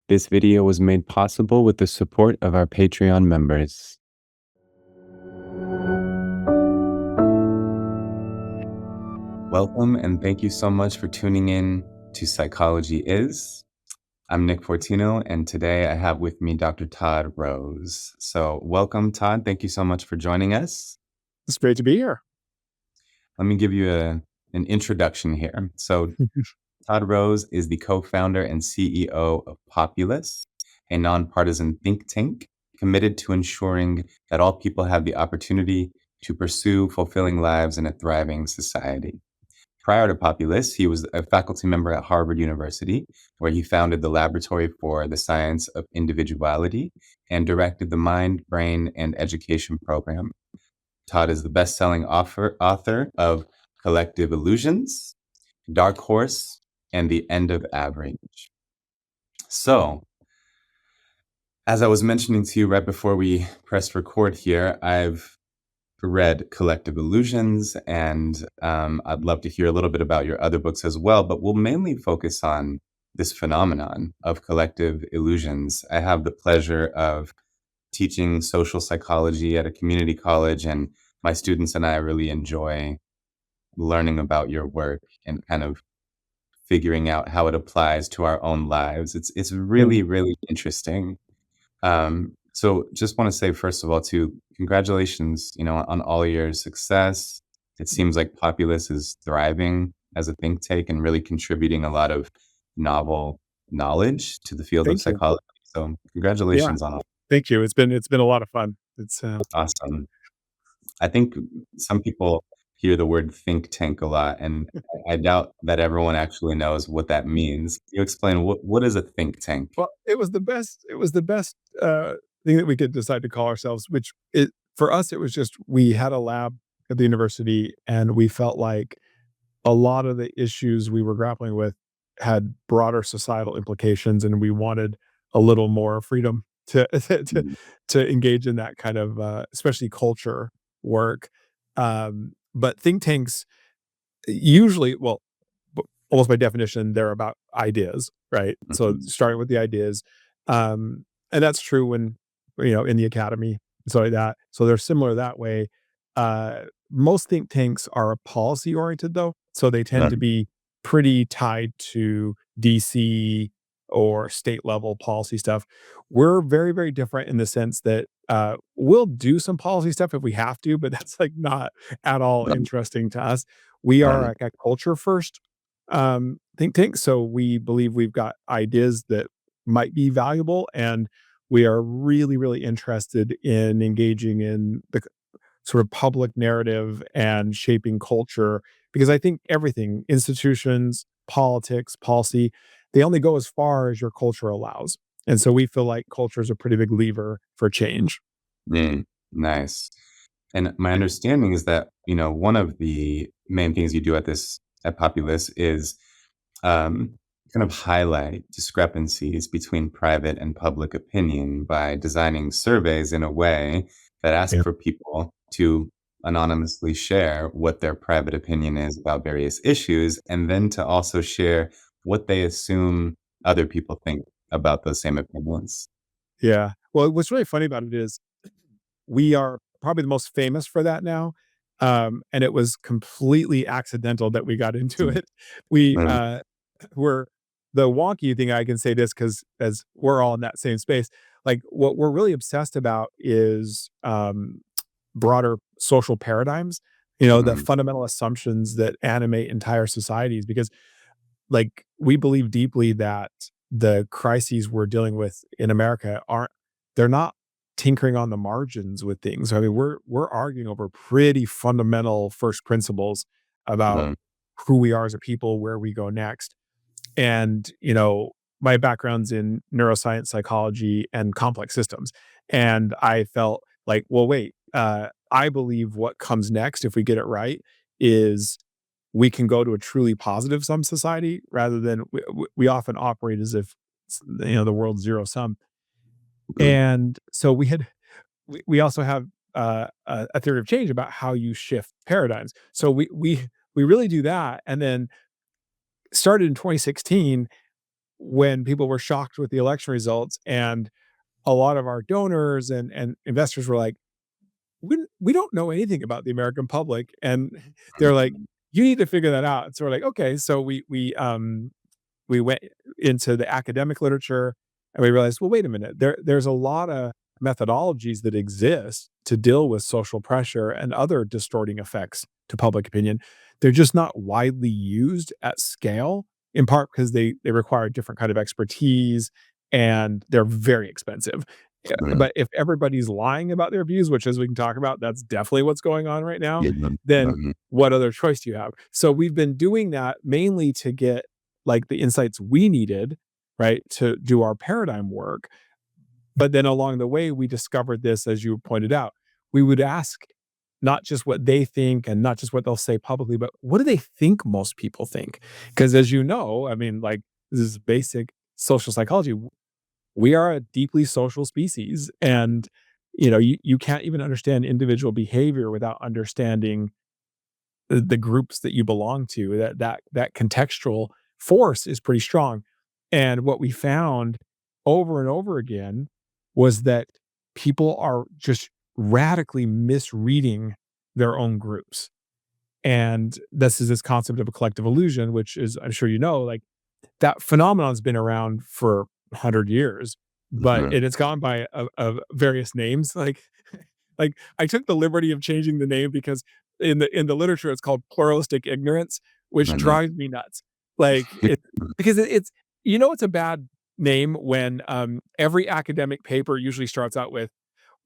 This video was made possible with the support of our Patreon members. Welcome and thank you so much for tuning in to Psychology Is. I'm Nick Fortino, and today I have with me Dr. Todd Rose. So welcome, Todd. Thank you so much for joining us. It's great to be here. Let me give you an introduction here. So Todd Rose is the co-founder and CEO of Populous, a nonpartisan think tank committed to ensuring that all people have the opportunity to pursue fulfilling lives in a thriving society. Prior to Populous, he was a faculty member at Harvard University, where he founded the Laboratory for the Science of Individuality and directed the Mind, Brain, and Education program. Todd is the best-selling author of Collective Illusions, Dark Horse, and The End of Average. So, as I was mentioning to you right before we pressed record here, I've read Collective Illusions, and I'd love to hear a little bit about your other books as well, but we'll mainly focus on this phenomenon of collective illusions. I have the pleasure of teaching social psychology at a community college, and my students and I really enjoy learning about your work and kind of figuring out how it applies to our own lives. It's Mm. really, really interesting. So just want to say, first of all, too, congratulations, on all your success. It seems like Populous is thriving as a think tank and really contributing a lot of novel knowledge to the field of Thank you. psychology. So Yeah, congratulations on all. thank you. It's been a lot of fun. It's Awesome. I think some people hear the word think tank a lot, and I doubt that everyone actually knows what that means. Can you explain what is a think tank? well, it was the best thing that we could decide to call ourselves, which it for us it was just we had a lab at the university and we felt like a lot of the issues we were grappling with had broader societal implications and we wanted a little more freedom to to Mm, to engage in that kind of especially culture work. But think tanks usually, well, almost by definition, they're about ideas, right? So mhm, starting with the ideas, and that's true when in the academy, so like that. So they're similar that way. Most think tanks are policy oriented, though, so they tend to right, be pretty tied to DC or state level policy stuff. We're very, very different in the sense that we'll do some policy stuff if we have to, but that's like not at all right, interesting to us. We are right. like a culture first think tank. So we believe we've got ideas that might be valuable, and we are really, really interested in engaging in the sort of public narrative and shaping culture because I think everything, institutions, politics, policy, they only go as far as your culture allows. And so we feel like culture is a pretty big lever for change. Nice. And my understanding is that, one of the main things you do at Populous is um, kind of highlight discrepancies between private and public opinion by designing surveys in a way that ask Yeah. for people to anonymously share what their private opinion is about various issues, and then to also share what they assume other people think about those same opinions. Yeah. Well, what's really funny about it is we are probably the most famous for that now, and it was completely accidental that we got into Mm, it. We, mm, were the wonky thing I can say this because as we're all in that same space, like, what we're really obsessed about is, broader social paradigms, the mm, fundamental assumptions that animate entire societies because, like, we believe deeply that the crises we're dealing with in America aren't they're not tinkering on the margins with things. I mean, we're arguing over pretty fundamental first principles about mm, who we are as a people, where we go next. And, my background's in neuroscience, psychology, and complex systems. And I felt like, well, wait, I believe what comes next, if we get it right, is we can go to a truly positive sum society rather than we often operate as if the world's zero sum. mm. And so we also have a theory of change about how you shift paradigms. So we really do that, and then started in 2016 when people were shocked with the election results, and a lot of our donors and investors were like, we don't know anything about the American public, and they're like, you need to figure that out. And so we're like, okay, so we went into the academic literature, and we realized, well, wait a minute, there's a lot of methodologies that exist to deal with social pressure and other distorting effects to public opinion. They're just not widely used at scale, in part because they require different kind of expertise, and they're very expensive. Mm. But if everybody's lying about their views, which, as we can talk about, that's definitely what's going on right now, Yeah. then Mhm. what other choice do you have? So we've been doing that mainly to get like the insights we needed, right, to do our paradigm work. But then along the way, we discovered this, as you pointed out. We would ask not just what they think and not just what they'll say publicly, but what do they think most people think? Because as you know, I mean, like, this is basic social psychology. We are a deeply social species. And, you can't even understand individual behavior without understanding the groups that you belong to. That contextual force is pretty strong. And what we found over and over again was that people are just radically misreading their own groups. And this is this concept of a collective illusion, which is, I'm sure you know, like, that phenomenon's been around for 100 years, but Mhm. it's gone by of various names. Like, I took the liberty of changing the name because in the literature, it's called pluralistic ignorance, which Mhm. drives me nuts. Like, because it's a bad name when, every academic paper usually starts out with,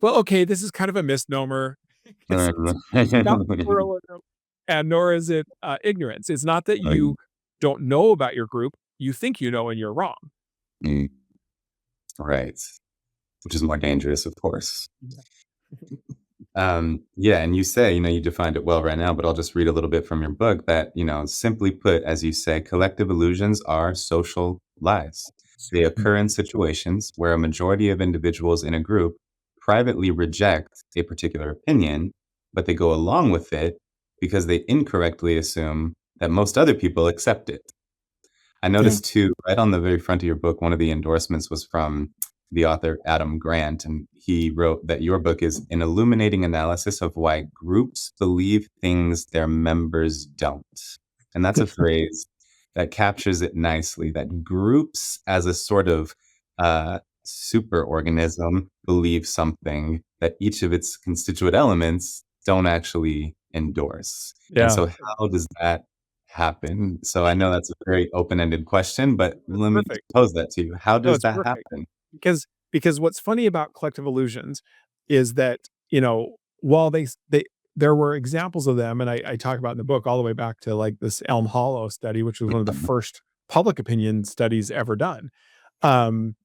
"Well, okay, this is kind of a misnomer, 'cause it's not pluralism, and nor is it, ignorance." It's not that you don't know about your group, you think you know and you're wrong. Mm. Right. Which is more dangerous, of course. Yeah. Yeah, and you say, you defined it well right now, but I'll just read a little bit from your book that, simply put, as you say, collective illusions are social lies. They Mm. occur in situations where a majority of individuals in a group privately reject a particular opinion, but they go along with it because they incorrectly assume that most other people accept it. I Yeah. noticed too, right on the very front of your book, one of the endorsements was from the author Adam Grant, and he wrote that your book is an illuminating analysis of why groups believe things their members don't. And that's a phrase that captures it nicely, that groups as a sort of super organism believe something that each of its constituent elements don't actually endorse. And Yeah. so how does that happen? So I know that's a very open-ended question, but That's let me perfect. pose that to you. How No, does it's that perfect. happen? Because what's funny about collective illusions is that, while there were examples of them, and I talk about in the book all the way back to, like, this Elm Hollow study, which was one of the Mhm, first public opinion studies ever done. Um,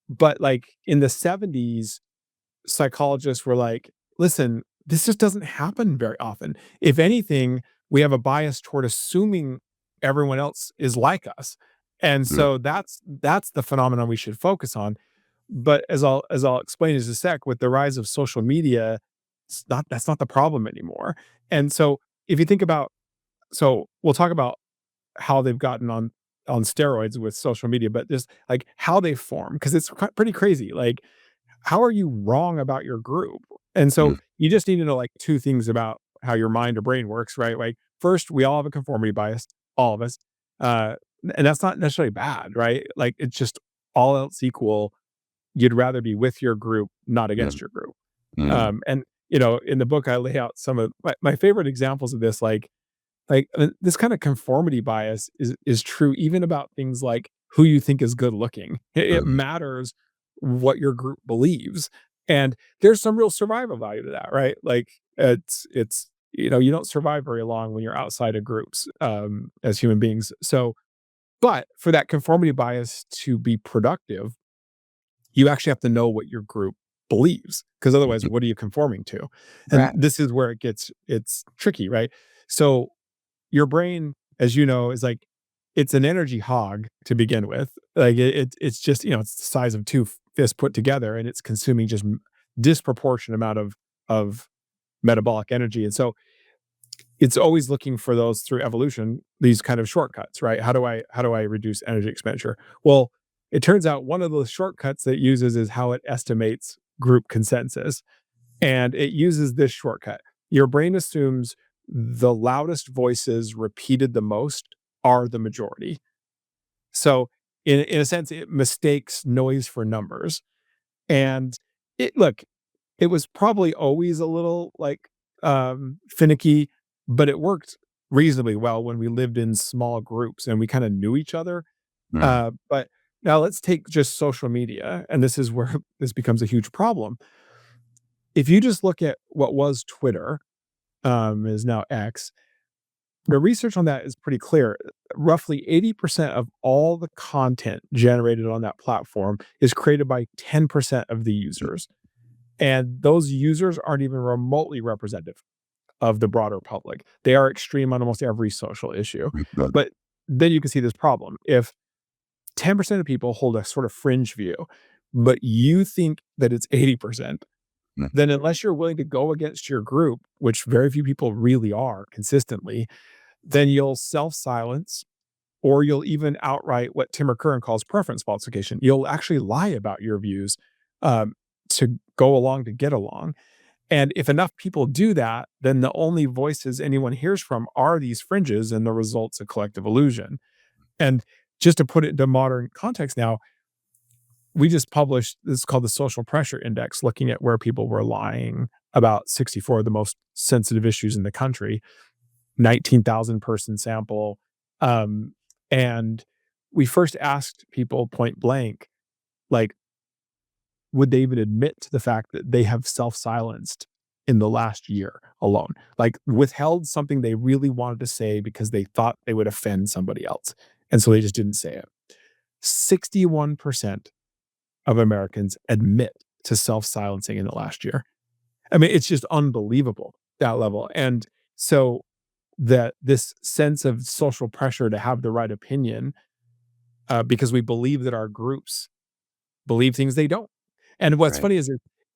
but, like, in the '70s, psychologists were like, "Listen, this just doesn't happen very often. If anything, we have a bias toward assuming everyone else is like us." And mm, so that's the phenomenon we should focus on. But as I'll explain in just a sec, with the rise of social media, that's not the problem anymore. And so if you think about, so we'll talk about how they've gotten on steroids with social media, but just like how they form, because it's pretty crazy. Like, how are you wrong about your group? And so mm, you just need to know like two things about how your mind or brain works, right? Like, first, we all have a conformity bias, all of us. Uh, and that's not necessarily bad, right? Like, it's just all else equal, you'd rather be with your group, not mm, against your group. mm, And in the book, I lay out some of my favorite examples of this, this kind of conformity bias is true even about things like who you think is good looking. It mm, matters what your group believes, and there's some real survival value to that, right? Like, it's you don't survive very long when you're outside of groups, as human beings. So, but for that conformity bias to be productive, you actually have to know what your group believes, because otherwise, mhm. what are you conforming to? And Right. this is where it's tricky, right? So your brain, as you know, is like, it's an energy hog to begin with. Like, it's just, it's the size of two fists put together, and it's consuming just disproportionate amount of metabolic energy. And so it's always looking for those through evolution, these kind of shortcuts, right? How do I reduce energy expenditure? Well, it turns out one of those shortcuts that it uses is how it estimates group consensus. And it uses this shortcut. Your brain assumes the loudest voices repeated the most are the majority. So in a sense, it mistakes noise for numbers. And look, it was probably always a little like finicky, but it worked reasonably well when we lived in small groups and we kind of knew each other. Mm, But now let's take just social media, and this is where this becomes a huge problem. If you just look at what was Twitter, is now X, the research on that is pretty clear. Roughly 80% of all the content generated on that platform is created by 10% of the users. And those users aren't even remotely representative of the broader public. They are extreme on almost every social issue. good. But then you can see this problem. If 10% of people hold a sort of fringe view, but you think that it's 80%, Mm, then unless you're willing to go against your group, which very few people really are consistently, then you'll self silence or you'll even outright what Tim Curran calls preference falsification. You'll actually lie about your views um, to go along to get along. And if enough people do that, then the only voices anyone hears from are these fringes, and the result's a collective illusion. And just to put it into modern context now, we just published this is called the social pressure index, looking at where people were lying about 64 of the most sensitive issues in the country, 19,000 person sample. Um, and we first asked people point blank, like, would they even admit to the fact that they have self silenced in the last year alone? Like, withheld something they really wanted to say because they thought they would offend somebody else. And so they just didn't say it. 61% of Americans admit to self silencing in the last year. I mean, it's just unbelievable that level. And so that this sense of social pressure to have the right opinion, because we believe that our groups believe things they don't. And what's right. funny is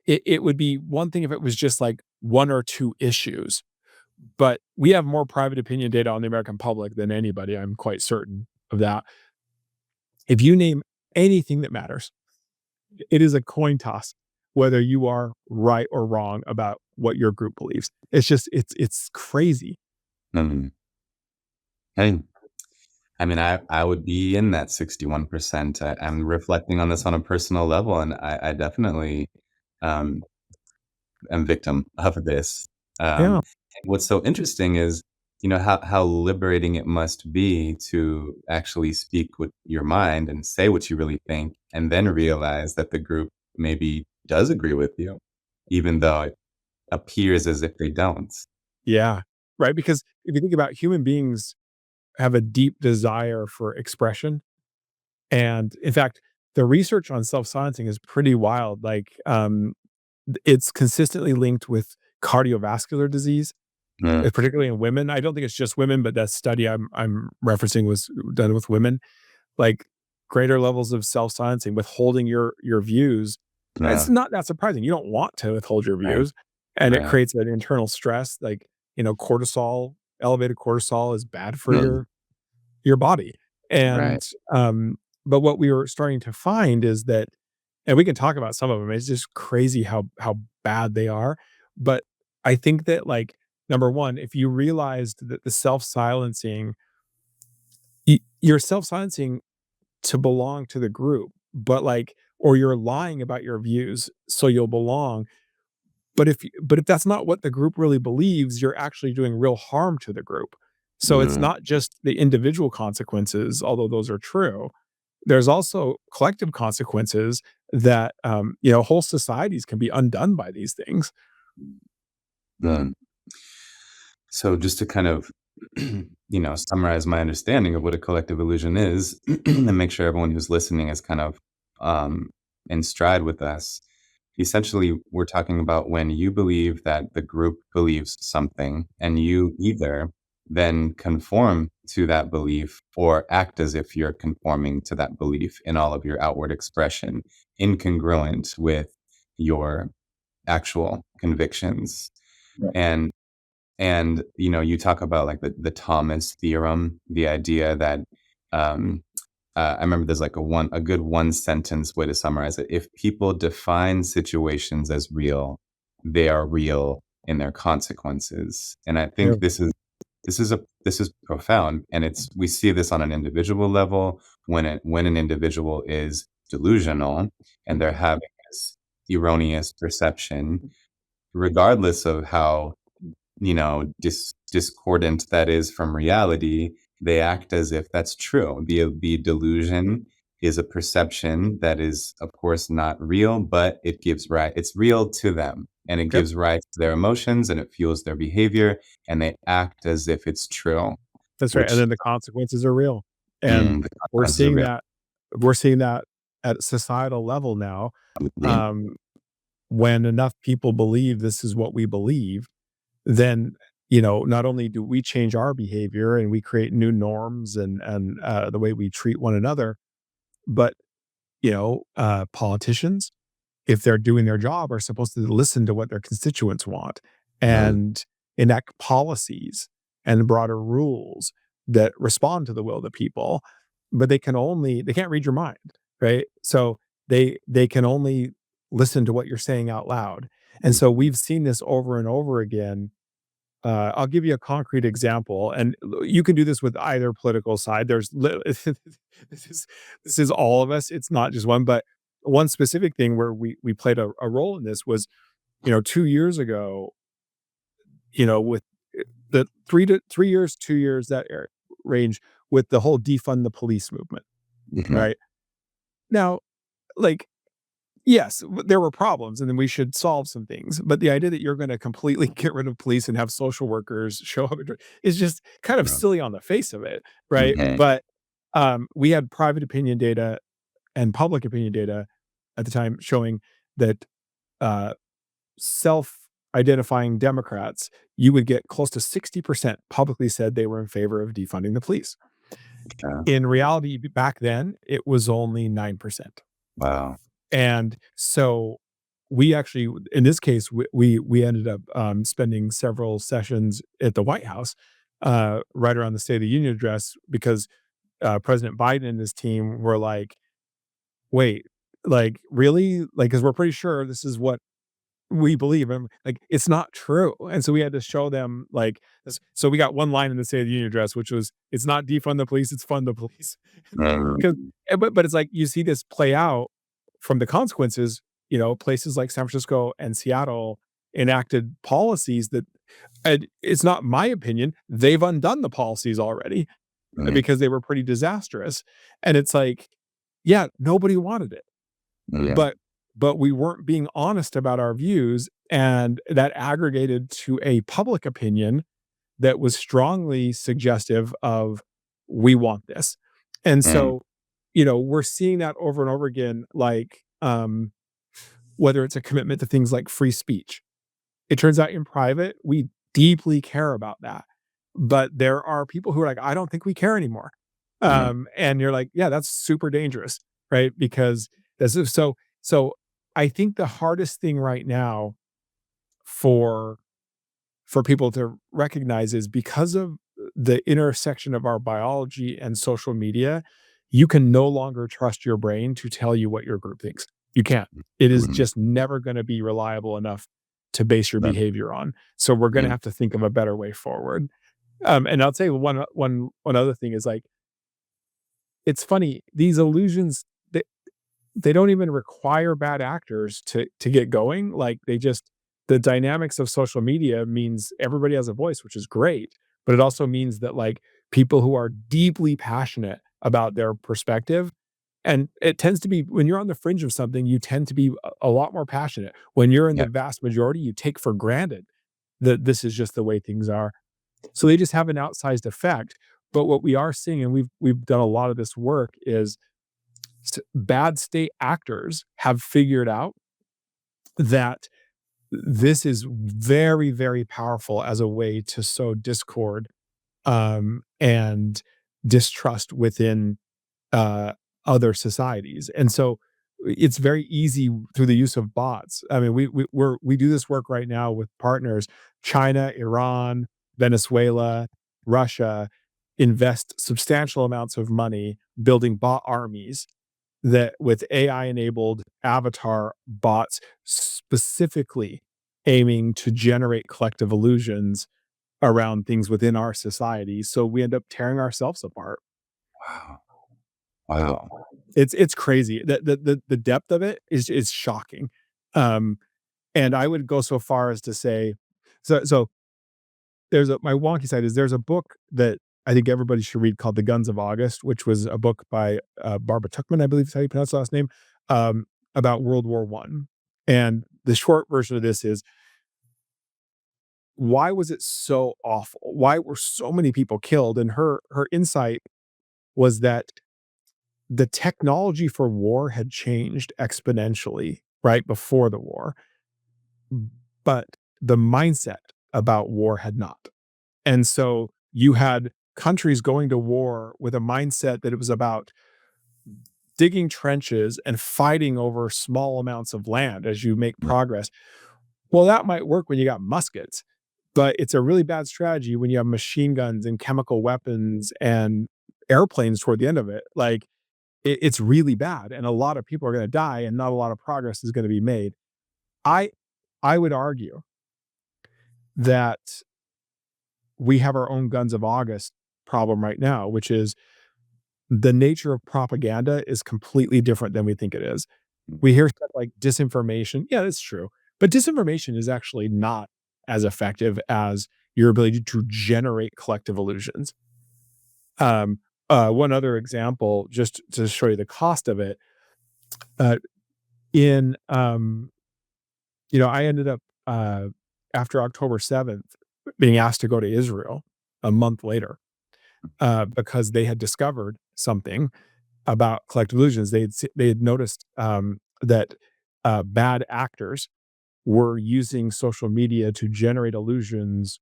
it would be one thing if it was just like one or two issues, but we have more private opinion data on the American public than anybody. I'm quite certain of that. If you name anything that matters, it is a coin toss whether you are right or wrong about what your group believes. It's just it's crazy. Mm. Hey, I mean, I would be in that 61%. I'm reflecting on this on a personal level, and I definitely um, am victim of this. Yeah. What's so interesting is, how liberating it must be to actually speak with your mind and say what you really think, and then realize that the group maybe does agree with you, even though it appears as if they don't. Yeah. Right. Because if you think about human beings have a deep desire for expression. And in fact, the research on self-silencing is pretty wild. Like, it's consistently linked with cardiovascular disease, Mm, particularly in women. I don't think it's just women, but that study I'm referencing was done with women. Like, greater levels of self-silencing, withholding your views. It's yeah, not that surprising. You don't want to withhold your right, views, and it right, creates an internal stress. Like, cortisol, elevated cortisol is bad for mm, your body. right, And, but what we were starting to find is that, and we can talk about some of them, it's just crazy how bad they are. But I think that, like, number one, if you realized that the self-silencing, you're self-silencing to belong to the group, but like, or you're lying about your views so you'll belong. But if that's not what the group really believes, you're actually doing real harm to the group. So it's mm, not just the individual consequences, although those are true. There's also collective consequences that, whole societies can be undone by these things. mm. So just to kind of, summarize my understanding of what a collective illusion is, and make sure everyone who's listening is kind of um, in stride with us. Essentially, we're talking about when you believe that the group believes something, and you either then conform to that belief or act as if you're conforming to that belief in all of your outward expression, incongruent with your actual convictions. Right. And And, you talk about like the Thomas theorem, the idea that, um, I remember there's like a good one sentence way to summarize it. If people define situations as real, they are real in their consequences. And I Yeah, think this is profound, and we see this on an individual level when an individual is delusional and they're having this erroneous perception, regardless of how discordant that is from reality, they act as if that's true. The delusion is a perception that is, of course, not real, but it's real to them, and it yep, gives rise to their emotions, and it fuels their behavior, and they act as if it's true, that's right, and which then the consequences are real, and the we're consequences are seeing real. that we're seeing that at societal level now, Absolutely. um, when enough people believe this is what we believe, then, not only do we change our behavior and we create new norms and the way we treat one another, but, politicians, if they're doing their job, are supposed to listen to what their constituents want Uh, and enact policies and broader rules that respond to the will of the people. But they can't read your mind, right? So they can only listen to what you're saying out loud. And so we've seen this over and over again. I'll give you a concrete example, and you can do this with either political side. This is this is all of us. It's not just one, but one specific thing where we played a role in this was, 2 years ago, with the 3 years, 2 years, range, with the whole defund the police movement, mhm, right? Now, like, yes, there were problems, and then we should solve some things. But the idea that you're going to completely get rid of police and have social workers show up is just kind of yeah, silly on the face of it, right? mhm, But we had private opinion data and public opinion data at the time showing that uh, self-identifying Democrats, you would get close to 60% publicly said they were in favor of defunding the police. yeah, In reality, back then, it was only 9%. wow, And so we actually, in this case, we ended up spending several sessions at the White House right around the State of the Union address because President Biden and his team were like, "Wait, like really? Like, because we're pretty sure this is what we believe," and like, "It's not true." And so we had to show them like this. So we got one line in the State of the Union address, which was, "It's not defund the police, it's fund the police." um, Because but it's like you see this play out from the consequences, places like San Francisco and Seattle enacted policies that, and it's not my opinion, they've undone the policies already mhm, because they were pretty disastrous. And it's like, yeah, nobody wanted it, yeah, but we weren't being honest about our views, and that aggregated to a public opinion that was strongly suggestive of, we want this. And mm, so, we're seeing that over and over again, like, whether it's a commitment to things like free speech. It turns out in private, we deeply care about that. But there are people who are like, I don't think we care anymore. mhm, And you're like, yeah, that's super dangerous, right? Because this is so I think the hardest thing right now for people to recognize is because of the intersection of our biology and social media, you can no longer trust your brain to tell you what your group thinks. You can't. It is mhm, just never going to be reliable enough to base your right, behavior on. So we're going to yeah, have to think of a better way forward. And I'll say one other thing is like, it's funny, these illusions, they don't even require bad actors to get going. Like, they just, the dynamics of social media means everybody has a voice, which is great, but it also means that, like, people who are deeply passionate about their perspective, and it tends to be when you're on the fringe of something, you tend to be a lot more passionate. When you're in yeah, the vast majority, you take for granted that this is just the way things are. So they just have an outsized effect. But what we are seeing, and we've done a lot of this work, is bad state actors have figured out that this is very, very powerful as a way to sow discord and distrust within uh, other societies. And so it's very easy through the use of bots. I mean, we do this work right now with partners. China, Iran, Venezuela, Russia invest substantial amounts of money building bot armies that with AI enabled avatar bots specifically aiming to generate collective illusions around things within our society. So we end up tearing ourselves apart. Wow. Wow. It's crazy. The depth of it is shocking. Um, and I would go so far as to say, so there's my wonky side is there's a book that I think everybody should read called The Guns of August, which was a book by Barbara Tuchman, I believe is how you pronounce the last name, about World War One. And the short version of this is why was it so awful? Why were so many people killed? And her insight was that the technology for war had changed exponentially right before the war, but the mindset about war had not. And so you had countries going to war with a mindset that it was about digging trenches and fighting over small amounts of land as you make Yeah. progress. Well, that might work when you got muskets, but it's a really bad strategy when you have machine guns and chemical weapons and airplanes toward the end of it. Like it's really bad, and a lot of people are going to die, and not a lot of progress is going to be made. I I would argue that we have our own guns of August problem right now, which is the nature of propaganda is completely different than we think it is. We hear stuff like disinformation. Yeah, that's true. But disinformation is actually not as effective as your ability to generate collective illusions. Um, one other example, just to show you the cost of it, uh, in I ended up after October 7th being asked to go to Israel a month later because they had discovered something about collective illusions. They had noticed that bad actors were using social media to generate illusions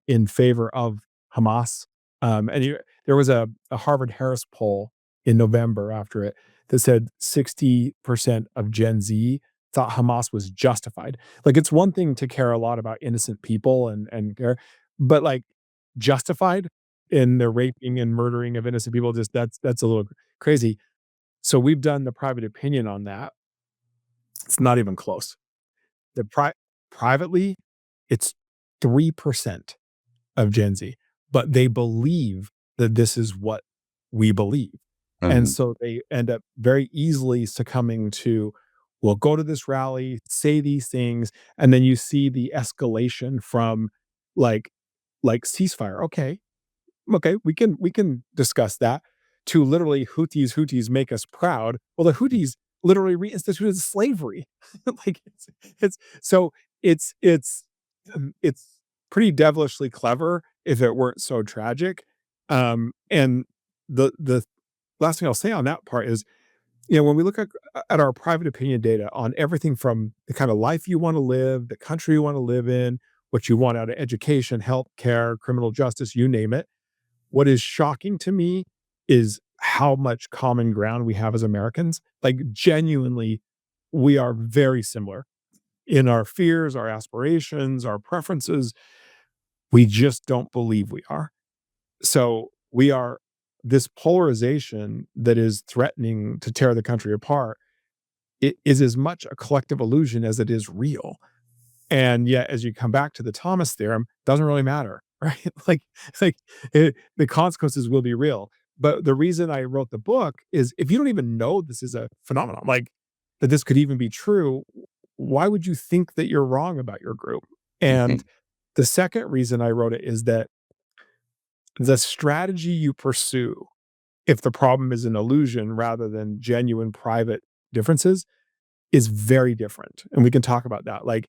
in favor of Hamas. There was a Harvard Harris poll in November after it that said 60% of Gen Z thought Hamas was justified. Like it's one thing to care a lot about innocent people and care, but like justified in the raping and murdering of innocent people, just that's a little crazy. So we've done the private opinion on that. It's not even close. The privately, it's 3% of Gen Z, but they believe that this is what we believe. And Mhm. so they end up very easily succumbing to, well, go to this rally, say these things, and then you see the escalation from like ceasefire. Okay, we can discuss that to literally Houthis make us proud. Well, the Houthis literally reinstituted slavery. like it's so it's pretty devilishly clever if it weren't so tragic. And the last thing I'll say on that part is, when we look at our private opinion data on everything from the kind of life you want to live, the country you want to live in, what you want out of education, healthcare, criminal justice, you name it, what is shocking to me is how much common ground we have as Americans. Like, genuinely, we are very similar in our fears, our aspirations, our preferences. We just don't believe we are. So, we are this polarization that is threatening to tear the country apart. It is as much a collective illusion as it is real. And yet, as you come back to the Thomas theorem, doesn't really matter, right? like the consequences will be real. But the reason I wrote the book is if you don't even know this is a phenomenon, like that this could even be true, why would you think that you're wrong about your group? And Mhm. the second reason I wrote it is that the strategy you pursue, if the problem is an illusion rather than genuine private differences, is very different, and we can talk about that. Like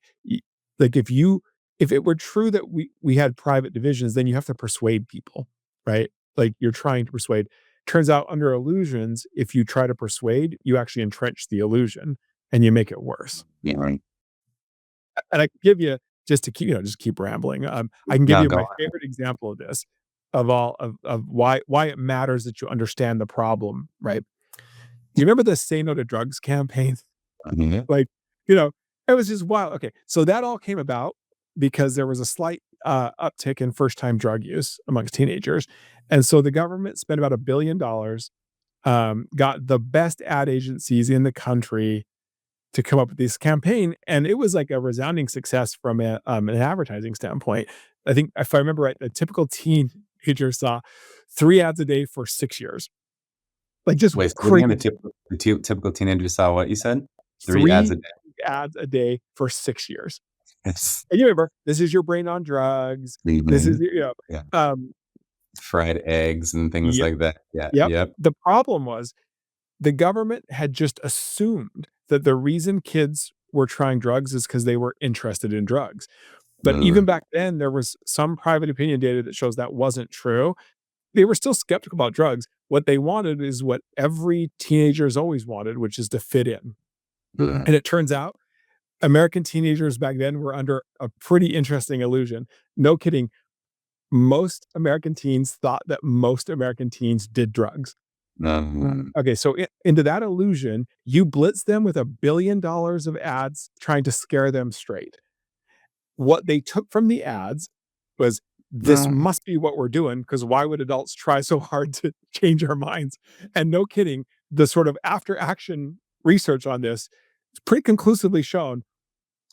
if it were true that we had private divisions, then you have to persuade people, right? Like you're trying to persuade. Turns out under illusions, if you try to persuade, you actually entrench the illusion and you make it worse. Yeah, right. And I can give you just to keep just keep rambling. I can give No, you go my on. favorite example of this, of all of why it matters that you understand the problem, right? you remember the Say No to Drugs campaign? Mhm. Like, you know, it was just wild. Okay, so that all came about because there was a slight, uptick in first-time drug use amongst teenagers, and so the government spent about $1 billion, got the best ad agencies in the country to come up with this campaign, and it was like a resounding success from an advertising standpoint. I think if I remember right, a typical teenager saw 3 ads a day for 6 years, like, just Wait, say it again, crazy. the typical teenager saw what you said? 3 ads 3 a day. ads a day for 6 years. Yes. And you remember, this is your brain on drugs. This is, Mhm. you know, Yeah. um, Fried eggs and things yep, like that. Yeah, yep. yep. The problem was the government had just assumed that the reason kids were trying drugs is because they were interested in drugs. But even Mm, back then, there was some private opinion data that shows that wasn't true. They were still skeptical about drugs. What they wanted is what every teenager's always wanted, which is to fit in. mm, And it turns out American teenagers back then were under a pretty interesting illusion. No kidding. Most American teens thought that most American teens did drugs. Okay, so into that illusion, you blitz them with $1 billion of ads trying to scare them straight. What they took from the ads was, this mm. must be what we're doing because why would adults try so hard to change our minds? And no kidding, the sort of after action research on this is pretty conclusively shown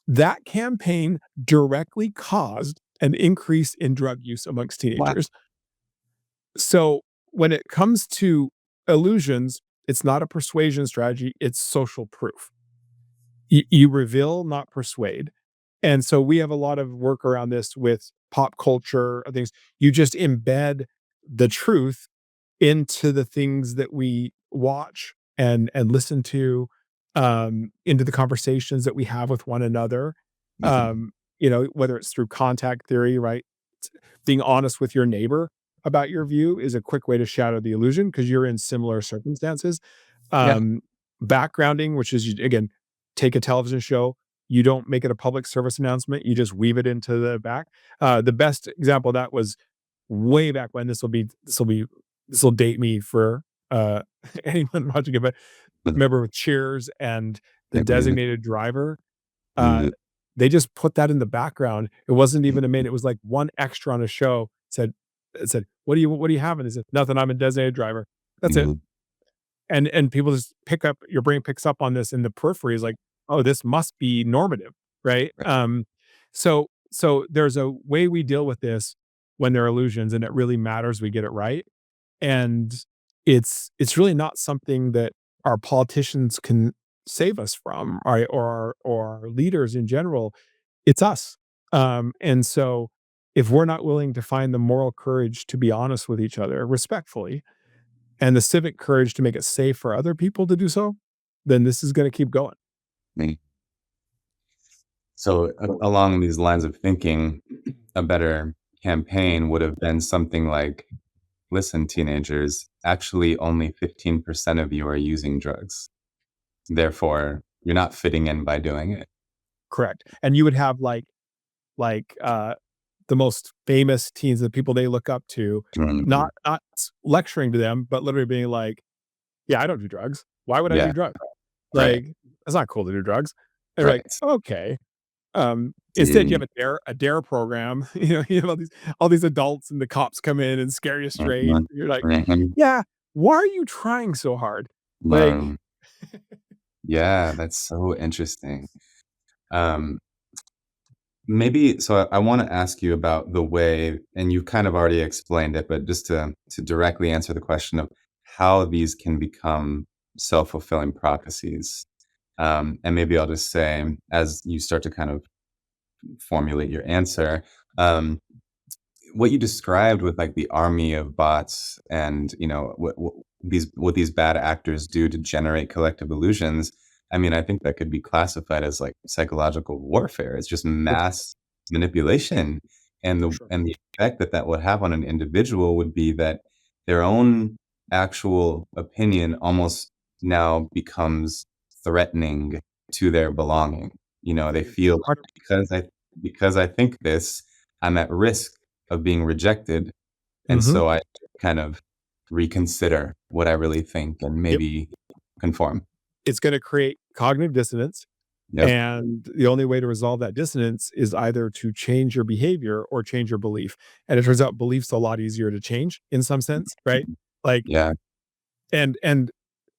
that campaign directly caused an increase in drug use amongst Wow. teenagers. So when it comes to illusions, it's not a persuasion strategy, it's social proof. You reveal, not persuade. And so we have a lot of work around this with pop culture and things. You just embed the truth into the things that we watch and listen to, into the conversations that we have with one another. Mhm. Whether it's through contact theory, right? Being honest with your neighbor about your view is a quick way to shatter the illusion because you're in similar circumstances. Yeah. Um, Backgrounding, which is, again, take a television show, you don't make it a public service announcement, you just weave it into the back. The best example of that was way back when. This will date me for anyone watching it, but Mhm. remember with Cheers and the Like, what is it? designated driver, uh, Mm, they just put that in the background. It wasn't even a main, it was like one extra on a show said, what do you have? And they said, nothing, I'm a designated driver. That's it. mhm. And people just pick up, your brain picks up on this in the periphery is like, oh, this must be normative, right? Right. So there's a way we deal with this when there are illusions, and it really matters we get it right. And it's really not something that our politicians can save us from, right? Or our leaders in general. It's us. And so if we're not willing to find the moral courage to be honest with each other respectfully, and the civic courage to make it safe for other people to do so, then this is going to keep going. Me. So, along these lines of thinking, a better campaign would have been something like, "Listen, teenagers, actually only 15% of you are using drugs. Therefore, you're not fitting in by doing it." Correct. And you would have like the most famous teens, the people they look up to, Mhm. not lecturing to them, but literally being like, "Yeah, I don't do drugs. Why would I do Yeah, drugs? right, Like, it's not cool to do drugs." And they're like, right. "Okay." Instead, you Mm, have a dare program. You have all these adults, and the cops come in and scare you straight. mhm, You're like, mhm. "Yeah, why are you trying so hard?" Like, Um, yeah, that's so interesting. Um, maybe so I wanna ask you about the way and you've kind of already explained it, but just to directly answer the question of how these can become self-fulfilling prophecies. And maybe I'll just say, as you start to kind of formulate your answer, um, what you described with like the army of bots and what these bad actors do to generate collective illusions. I mean, I think that could be classified as like psychological warfare. It's just for mass manipulation, and for the sure. and the effect that that would have on an individual would be that their own actual opinion almost now becomes threatening to their belonging. They feel like, 100. because I think this, I'm at risk of being rejected, and Mhm. so I kind of reconsider what I really think and Yep. maybe conform. It's gonna create cognitive dissonance, Yep. and the only way to resolve that dissonance is either to change your behavior or change your belief. And it turns out belief's a lot easier to change in some sense, right? Like, Yeah. and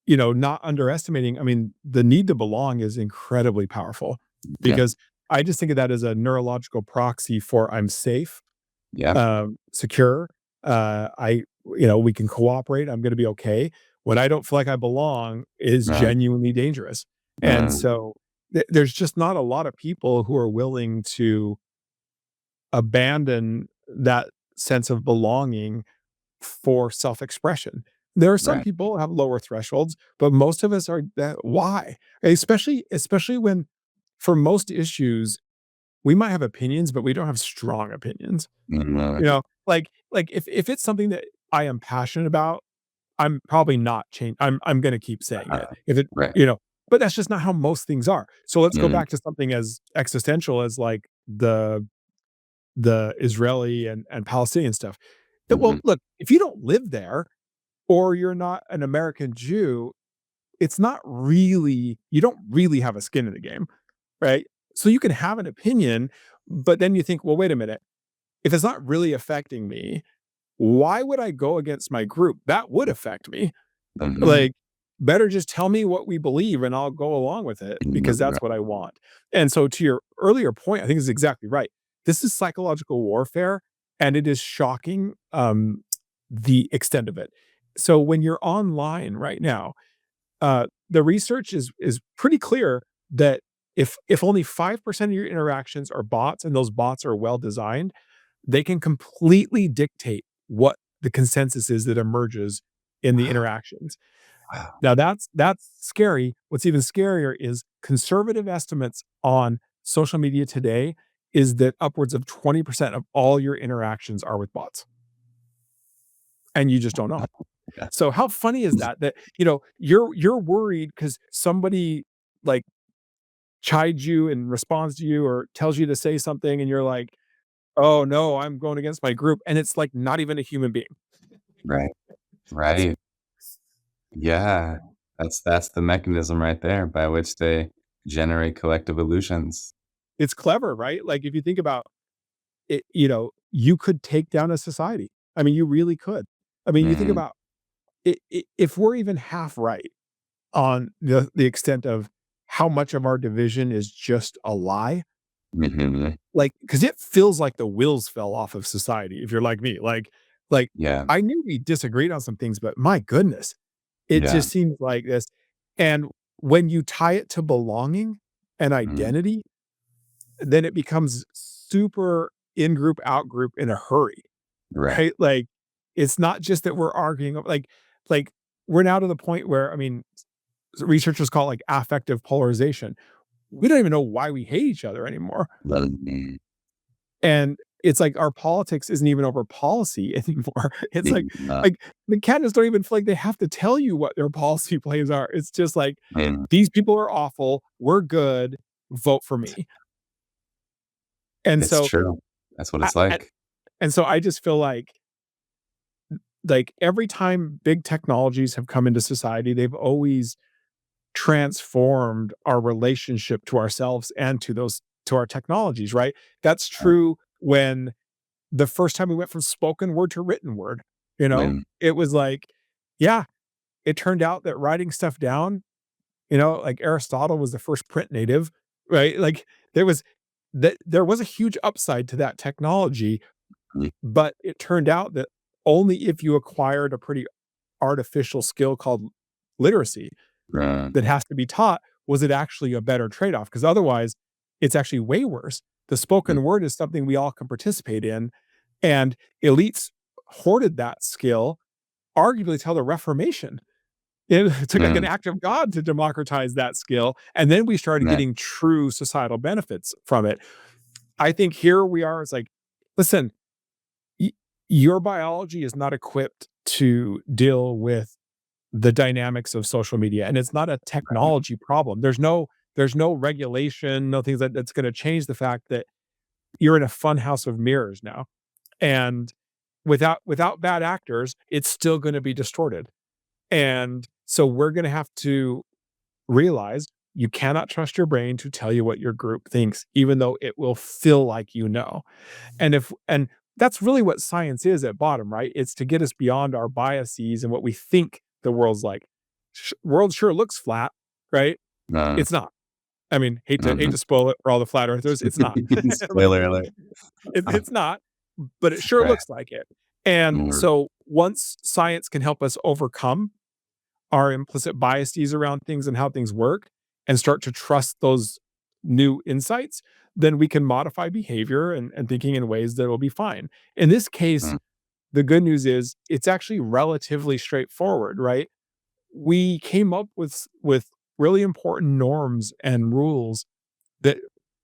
not underestimating, I mean, the need to belong is incredibly powerful Yeah. because I just think of that as a neurological proxy for I'm safe, Yeah. secure. I, we can cooperate. I'm going to be okay. When I don't feel like I belong is Right. genuinely dangerous. And Mm, so there's just not a lot of people who are willing to abandon that sense of belonging for self-expression. There are some right. people who have lower thresholds, but most of us are that why? Especially when for most issues, we might have opinions, but we don't have strong opinions. Mm, Like if it's something that I am passionate about, I'm probably not change I'm gonna keep saying it. If it right. you know, but that's just not how most things are. So let's go Mm, back to something as existential as like the Israeli and Palestinian stuff. Well, mhm, look, if you don't live there or you're not an American Jew, it's not really you don't really have a skin in the game, right? So you can have an opinion, but then you think, well, wait a minute. If it's not really affecting me, why would I go against my group? That would affect me. mhm, Like, better just tell me what we believe and I'll go along with it because right. that's what I want. And so to your earlier point, I think is exactly right. This is psychological warfare and it is shocking the extent of it. So when you're online right now, the research is pretty clear that if only 5% of your interactions are bots and those bots are well designed, they can completely dictate what the consensus is that emerges in the Wow, interactions. wow. Now that's scary. What's even scarier is conservative estimates on social media today is that upwards of 20% of all your interactions are with bots, and you just don't know. Yeah. So how funny is that? That you're worried because somebody like chides you and responds to you or tells you to say something, and you're like, "Oh no, I'm going against my group," and it's like not even a human being. Right, right. Yeah. That's the mechanism right there by which they generate collective illusions. It's clever, right? Like if you think about it, you could take down a society. I mean, you really could. I mean, you think Mhm, about if we're even half right on the extent of how much of our division is just a lie, mhm. like because it feels like the wheels fell off of society. If you're like me, like Yeah, I knew we disagreed on some things, but my goodness, it yeah. just seems like this. And when you tie it to belonging and Mhm, identity, then it becomes super in group, out group in a hurry, right. right? Like, it's not just that we're arguing, like we're now to the point where, I mean, researchers call it like affective polarization. We don't even know why we hate each other anymore. Mhm. And it's like our politics isn't even over policy anymore. It's Yeah, like the candidates don't even feel like they have to tell you what their policy plays are. It's just like and these people are awful. We're good. Vote for me. And it's so, true. That's what I, it's I- like. and so I just feel like every time big technologies have come into society, they've always transformed our relationship to ourselves and to our technologies, right? That's Right. true when the first time we went from spoken word to written word, When it was like, yeah, it turned out that writing stuff down, like Aristotle was the first print native, right? Like there was there was a huge upside to that technology, we but it turned out that only if you acquired a pretty artificial skill called literacy that has to be taught was it actually a better trade-off because otherwise it's actually way worse. The mm, spoken word is something we all can participate in, and elites hoarded that skill arguably till the Reformation. It took like an mm, act of God to democratize that skill, and then we started that getting true societal benefits from it. I think here we are. It's like, listen, y- your biology is not equipped to deal with the dynamics of social media, and it's not a technology problem. There's no regulation, no things that's going to change the fact that you're in a fun house of mirrors now, and without bad actors, it's still going to be distorted. And So we're going to have to realize you cannot trust your brain to tell you what your group thinks, even though it will feel like you know. And that's really what science is at bottom, right? It's to get us beyond our biases and what we think the world's like. World sure looks flat, right? Uh, It's not. I mean, hate mhm. to spoil it for all the flat earthers. It's not. Like, Spoiler alert. it's not, but it sure Right. looks like it. And Mm, so once science can help us overcome our implicit biases around things and how things work and start to trust those new insights, then we can modify behavior and thinking in ways that will be fine. In this case, mm, the good news is it's actually relatively straightforward, right? We came up with really important norms and rules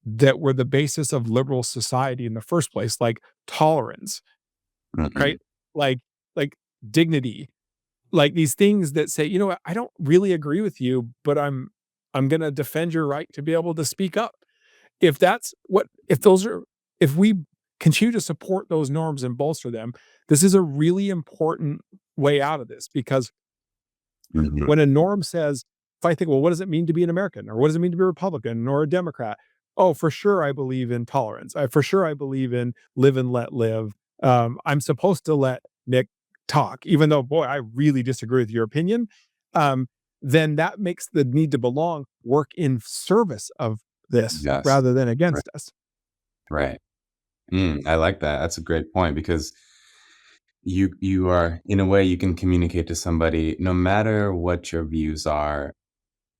that were the basis of liberal society in the first place, like tolerance, mhm. right? Like like dignity, like these things that say, you know what, I don't really agree with you, but I'm going to defend your right to be able to speak up. If that's what if those are if we continue to support those norms and bolster them, this is a really important way out of this because Mhm. when a norm says, if I think, well, what does it mean to be an American or what does it mean to be a Republican or a Democrat? Oh, for sure, I believe in tolerance. For sure, I believe in live and let live. I'm supposed to let Nick talk, even though, boy, I really disagree with your opinion. Um, then that makes the need to belong work in service of this Yes. rather than Right. against us. Right. I like that. That's a great point because you are in a way you can communicate to somebody no matter what your views are,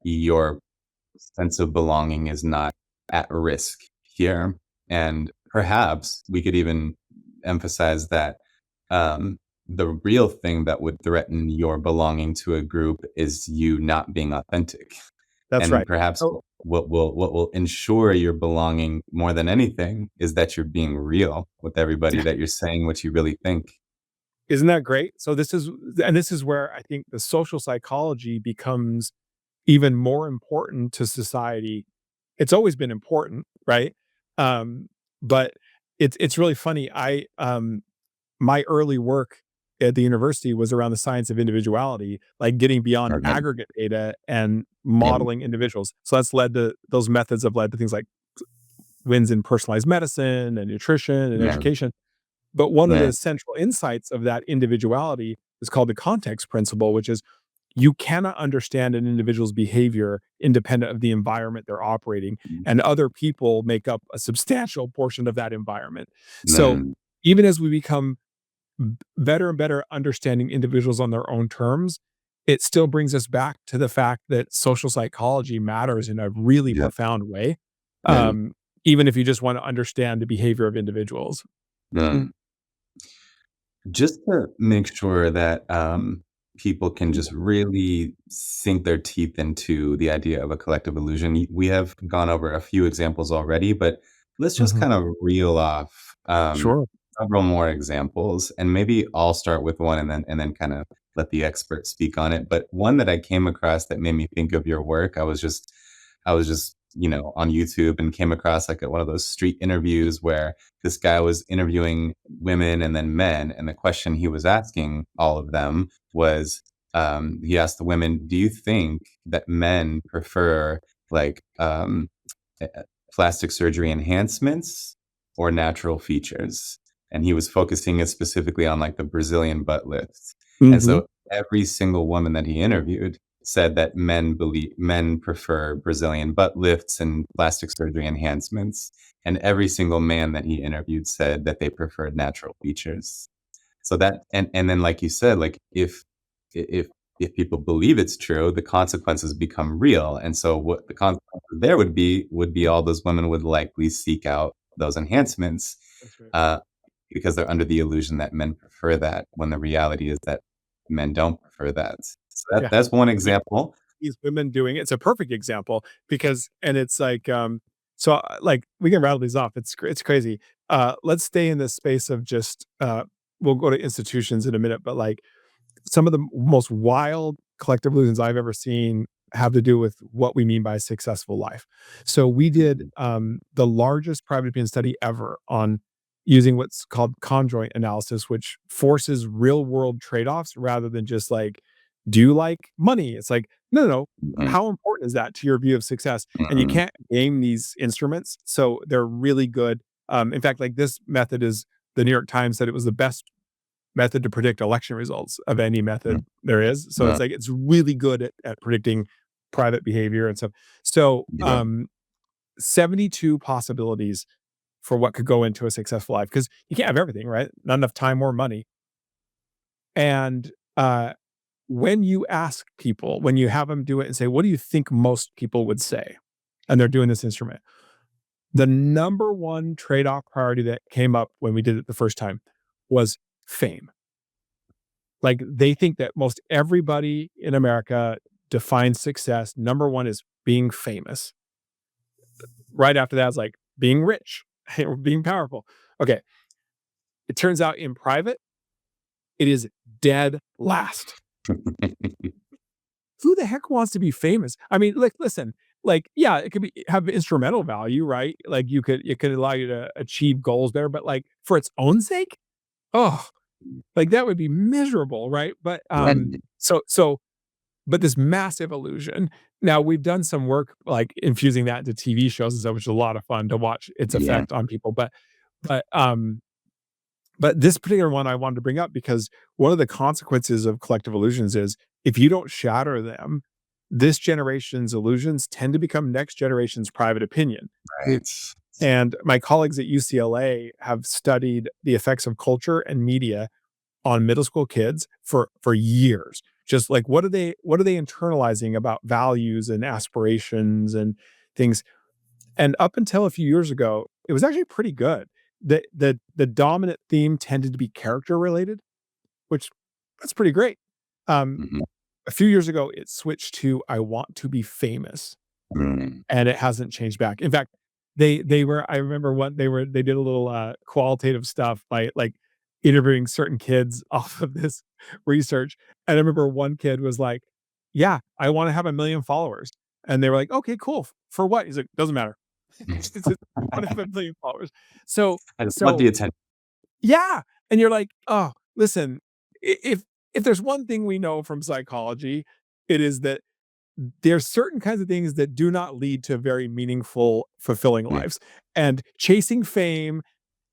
your sense of belonging is not at risk here. And perhaps we could even emphasize that the real thing that would threaten your belonging to a group is you not being authentic. That's And right. perhaps So, what will ensure your belonging more than anything is that you're being real with everybody, yeah, that you're saying what you really think. isn't that great? So this is where I think the social psychology becomes even more important to society. It's always been important, right? Um, but it's really funny. My early work at the university was around the science of individuality, like getting beyond Okay. aggregate data and Yeah. modeling individuals. So that's led to those methods have led to things like wins in personalized medicine and nutrition and Yeah. education. But one of Yeah. the central insights of that individuality is called the context principle, which is you cannot understand an individual's behavior independent of the environment they're operating, and other people make up a substantial portion of that environment. So Mm, even as we become better and better understanding individuals on their own terms, it still brings us back to the fact that social psychology matters in a really yeah. profound way, Yeah. um, even if you just want to understand the behavior of individuals. Mm. Just to make sure that, people can just really sink their teeth into the idea of a collective illusion, we have gone over a few examples already, but let's just Mhm. kind of reel off, Sure. several more examples, and maybe I'll start with one and then kinda let the expert speak on it, but one that I came across that made me think of your work, I was just on YouTube and came across, like, one of those street interviews where this guy was interviewing women and then men, and the question he was asking all of them was, he asked the women, "Do you think that men prefer, like, eh, eh, plastic surgery enhancements or natural features?" And he was focusing it specifically on, like, the Brazilian butt lift. And Mhm. so every single woman that he interviewed said that men prefer Brazilian butt lifts and plastic surgery enhancements, and every single man that he interviewed said that they preferred natural features. So that and then like you said, like if if people believe it's true, the consequences become real. And so what the consequences there would be all those women would likely seek out those enhancements, That's right. uh, because they're under the illusion that men prefer that when the reality is that men don't prefer that. So Yeah. that's one Yeah. example. These women doing it's a perfect example because and it's like, so, like, we can rattle these off. It's crazy. Let's stay in this space of just, we'll go to institutions in a minute, but, like, some of the most wild collective illusions I've ever seen have to do with what we mean by a successful life. So we did the largest private opinion study ever on using what's called conjoint analysis, which forces real world trade offs rather than just like Do you like money? It's like, no, no, no. Mhm, How important is that to your view of success? And you mhm, can't game these instruments. So they're really good. In fact, like this method is the New York Times said it was the best method to predict election results of any mhm, method there is. So uh, it's like it's really good at predicting private behavior and stuff. So yeah, 72 possibilities for what could go into a successful life because you can't have everything, right? Not enough time or money. And when you ask people, when you have them do it and say, "What do you think most people would say?" And they're doing this instrument, the number one trade-off priority that came up when we did it the first time was fame. Like, they think that most everybody in America defines success. Number one is being famous. Right after that is like being rich or being powerful. Okay. It turns out in private, it is dead last. Who the heck wants to be famous? I mean, like, listen, like, yeah, it could be have instrumental value, right? Like it could allow you to achieve goals there, but like for its own sake, oh, like that would be miserable, right? But right, but this massive illusion. Now we've done some work like infusing that into TV shows and stuff, which is a lot of fun to watch its yeah, effect on people. But but this particular one I wanted to bring up because one of the consequences of collective illusions is if you don't shatter them, this generation's illusions tend to become next generation's private opinion. right, And my colleagues at UCLA have studied the effects of culture and media on middle school kids for years. Just like what are they internalizing about values and aspirations and things. And up until a few years ago, it was actually pretty good. The dominant theme tended to be character related, which that's pretty great. Um, mhm, a few years ago, it switched to I want to be famous, mm, and it hasn't changed back. In fact, they were I remember what they did a little qualitative stuff by like interviewing certain kids off of this research. And I remember one kid was like, "Yeah, I want to have 1 million followers." And they were like, "Okay, cool. For what?" He's like, "Doesn't matter." It's just, "I want to have 1 million followers." So I just want so the attention. yeah, and you're like, "Oh, listen, if there's one thing we know from psychology, it is that there's certain kinds of things that do not lead to very meaningful, fulfilling Yeah, lives. And chasing fame,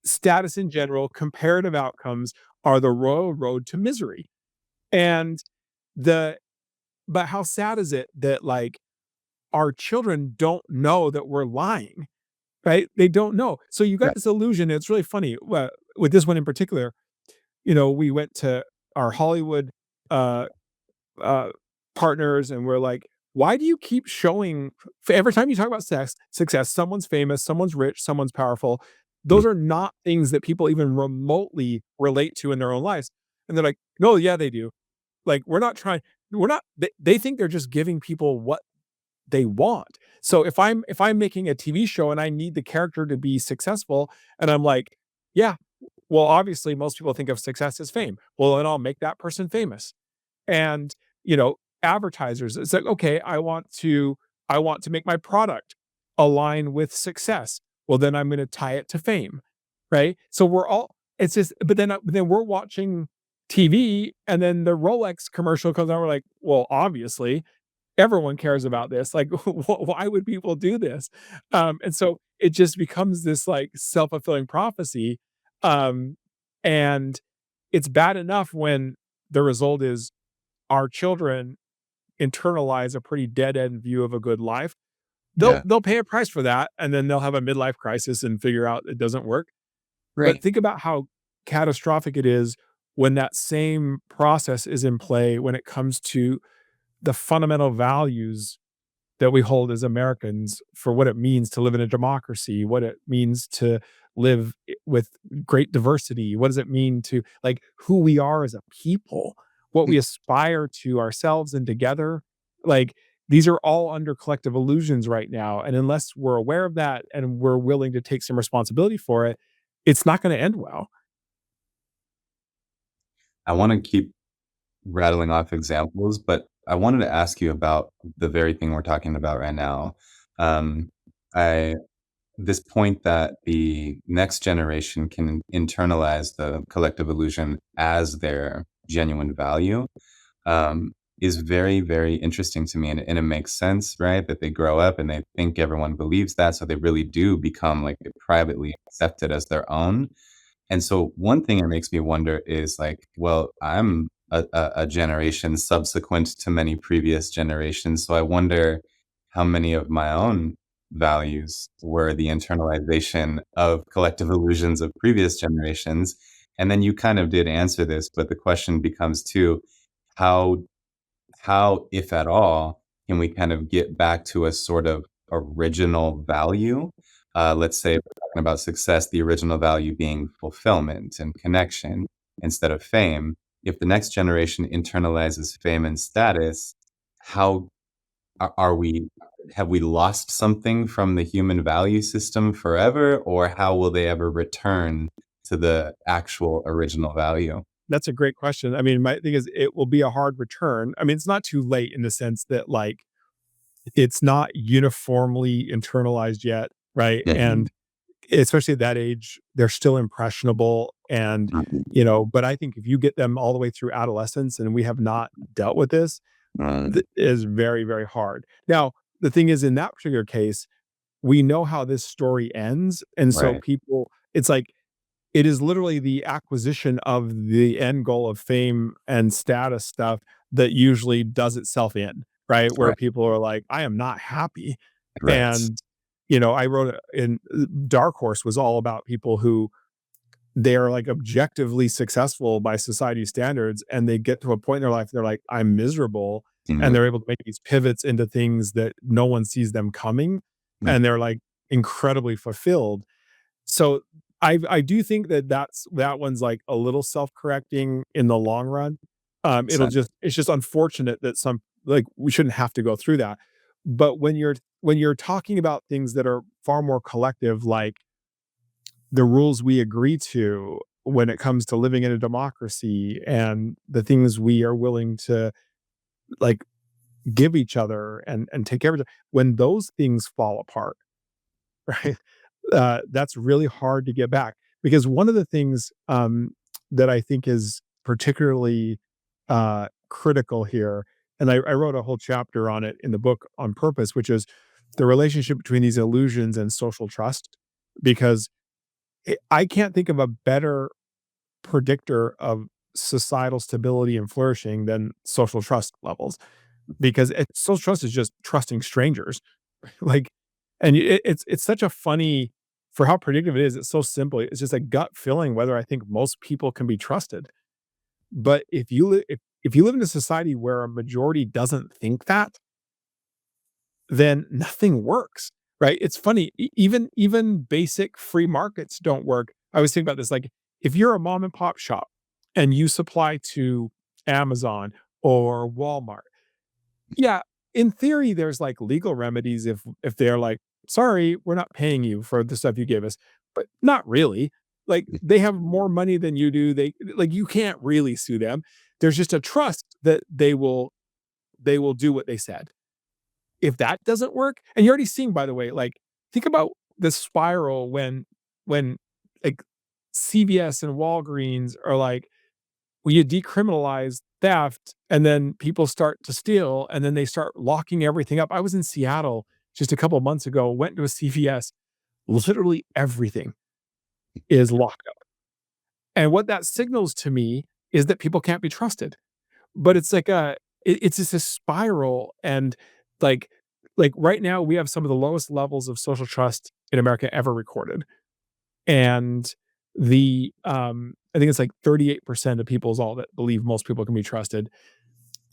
status in general, comparative outcomes are the royal road to misery. And the but how sad is it that like our children don't know that we're lying, right? They don't know. So you got right, this illusion. It's really funny. With this one in particular, you know, we went to our Hollywood uh uh, partners, and we're like, why do you keep showing every time you talk about success, someone's famous, someone's rich, someone's powerful. mm, Those are not things that people even remotely relate to in their own lives. And they're like, no, yeah, they do. Like, we're not, they think they're just giving people what they want. So if I'm making a TV show and I need the character to be successful, and I'm like, yeah, well, obviously most people think of success as fame. Well, then I'll make that person famous. And you know, advertisers, it's like, okay, I want to make my product align with success. Well, then I'm going to tie it to fame, right? So we're all it's just but then we're watching TV, and then the Rolex commercial comes on, we're like, well, obviously everyone cares about this, like why would people do this? And so it just becomes this like self-fulfilling prophecy. um and it's bad enough when the result is our children internalize a pretty dead end view of a good life. yeah, They'll pay a price for that, and then they'll have a midlife crisis and figure out it doesn't work. But right. think about how catastrophic it is when that same process is in play when it comes to the fundamental values that we hold as Americans for what it means to live in a democracy, what it means to live with great diversity, what does it mean to like who we are as a people, what we aspire to ourselves and together. Like these are all under collective illusions right now. And unless we're aware of that and we're willing to take some responsibility for it, it's not going to end well. I wanna keep rattling off examples, but I wanted to ask you about the very thing we're talking about right now. Um, I this point that the next generation can internalize the collective illusion as their genuine value. Um, is very, very interesting to me, and it makes sense, right? That they grow up and they think everyone believes that, so they really do become, like, privately accepted as their own. And so one thing it makes me wonder is like, well, I'm a generation subsequent to many previous generations, so I wonder how many of my own values were the internalization of collective illusions of previous generations. And then you kind of did answer this, but the question becomes too, how if at all, can we kind of get back to a sort of original value? Let's say if we're talking about success, the original value being fulfillment and connection instead of fame. If the next generation internalizes fame and status, how are we have we lost something from the human value system forever, or how will they ever return to the actual original value? That's a great question. I mean, my thing is it will be a hard return. I mean, it's not too late in the sense that, like, it's not uniformly internalized yet, right? Mhm. And especially at that age, they're still impressionable and, Mhm. but I think if you get them all the way through adolescence and we have not dealt with this, Right. is very, very hard. Now, the thing is in that particular case, we know how this story ends, and so Right. people it's like it is literally the acquisition of the end goal of fame and status stuff that usually does itself in, right? Where Right. people are like, "I am not happy." Right. And, I wrote in Dark Horse was all about people who they are, like, objectively successful by society standards, and they get to a point in their life, they're like, "I'm miserable," and Mhm. they're able to make these pivots into things that no one sees them coming, Mm. and they're, like, incredibly fulfilled. So, I do think that that one's, like, a little self-correcting in the long run. It's just unfortunate that we shouldn't have to go through that. But when you're talking about things that are far more collective, like the rules we agree to when it comes to living in a democracy and the things we are willing to, like, give each other and take care of each other, when those things fall apart, right? That's really hard to get back because one of the things that I think is particularly critical here, and I wrote a whole chapter on it in the book on purpose, which is the relationship between these illusions and social trust. Because I can't think of a better predictor of societal stability and flourishing than social trust levels. Because social trust is just trusting strangers, like, and it's such a funny for how predictive it is. It's so simple. It's just a gut feeling whether I think most people can be trusted. But if you live in a society where a majority doesn't think that, then nothing works, right? It's funny, even basic free markets don't work. I was thinking about this, like, if you're a mom and pop shop and you supply to Amazon or Walmart, yeah, in theory, there's, like, legal remedies if they're like, "Sorry, we're not paying you for the stuff you gave us," but not really. Like, they have more money than you do, you can't really sue them. There's just a trust that they will do what they said. If that doesn't work and you're already seeing, by the way, like, think about the spiral when, like, CVS and Walgreens are like, "Well, you decriminalize theft," and then people start to steal, and then they start locking everything up. I was in Seattle just a couple months ago, went to a CVS, literally everything is locked up, and what that signals to me is that people can't be trusted. But it's like it's just a spiral and, like right now, we have some of the lowest levels of social trust in America ever recorded, and I think it's like 38% of people is all that believe most people can be trusted.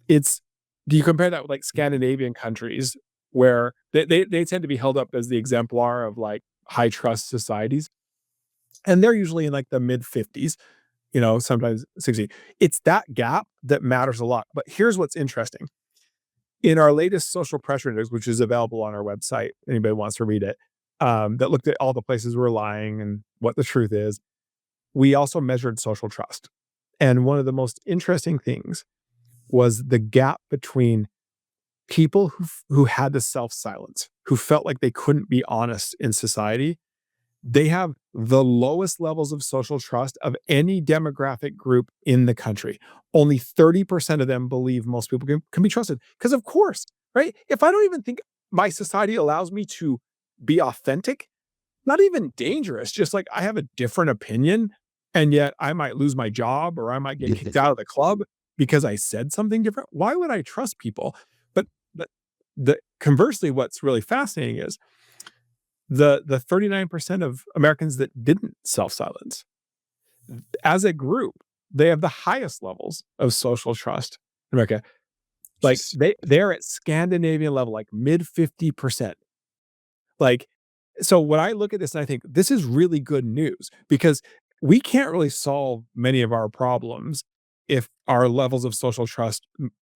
It's Do you compare that with, like, Scandinavian countries where they tend to be held up as the exemplar of, like, high trust societies, and they're usually in, like, the mid-50s, sometimes 60. It's that gap that matters a lot, but here's what's interesting. In our latest social pressure index, which is available on our website, anybody wants to read it, that looked at all the places we're lying and what the truth is, we also measured social trust, and one of the most interesting things was the gap between people who had the self-silence, who felt like they couldn't be honest in society, They have the lowest levels of social trust of any demographic group in the country. Only 30% of them believe most people can be trusted. Because, of course, right? If I don't even think my society allows me to be authentic, not even dangerous, just like I have a different opinion, and yet I might lose my job or I might get kicked out of the club because I said something different. Why would I trust people? But the conversely, what's really fascinating is the 39% of Americans that didn't self-silence, as a group, they have the highest levels of social trust in America. Like Just they're at Scandinavian level, like mid 50%. Like, so when I look at this and I think this is really good news because we can't really solve many of our problems if our levels of social trust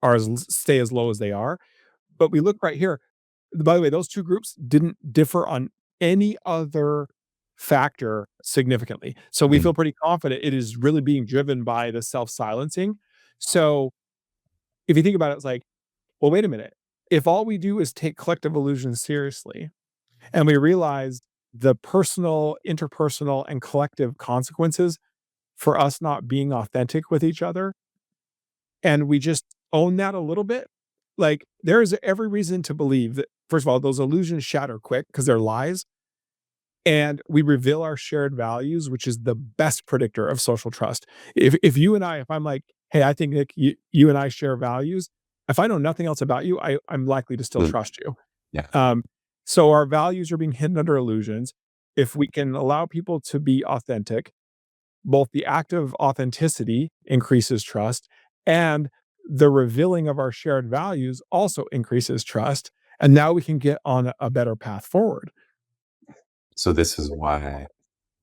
are stay as low as they are. But we look right here. By the way, those two groups didn't differ on any other factor significantly. So we mm, feel pretty confident it is really being driven by the self-silencing. So if you think about it, it's like, well, wait a minute. If all we do is take collective illusion seriously, and we realized the personal, interpersonal, and collective consequences for us not being authentic with each other, and we just own that a little bit, like there is every reason to believe that, first of all, those illusions shatter quick because they're lies. And we reveal our shared values, which is the best predictor of social trust. If you and I, if I'm like, hey, I think Nick, you and I share values, if I know nothing else about you, I'm likely to still mm, trust you. yeah. So our values are being hidden under illusions. If we can allow people to be authentic, both the act of authenticity increases trust and the revealing of our shared values also increases trust. And now we can get on a better path forward. So this is why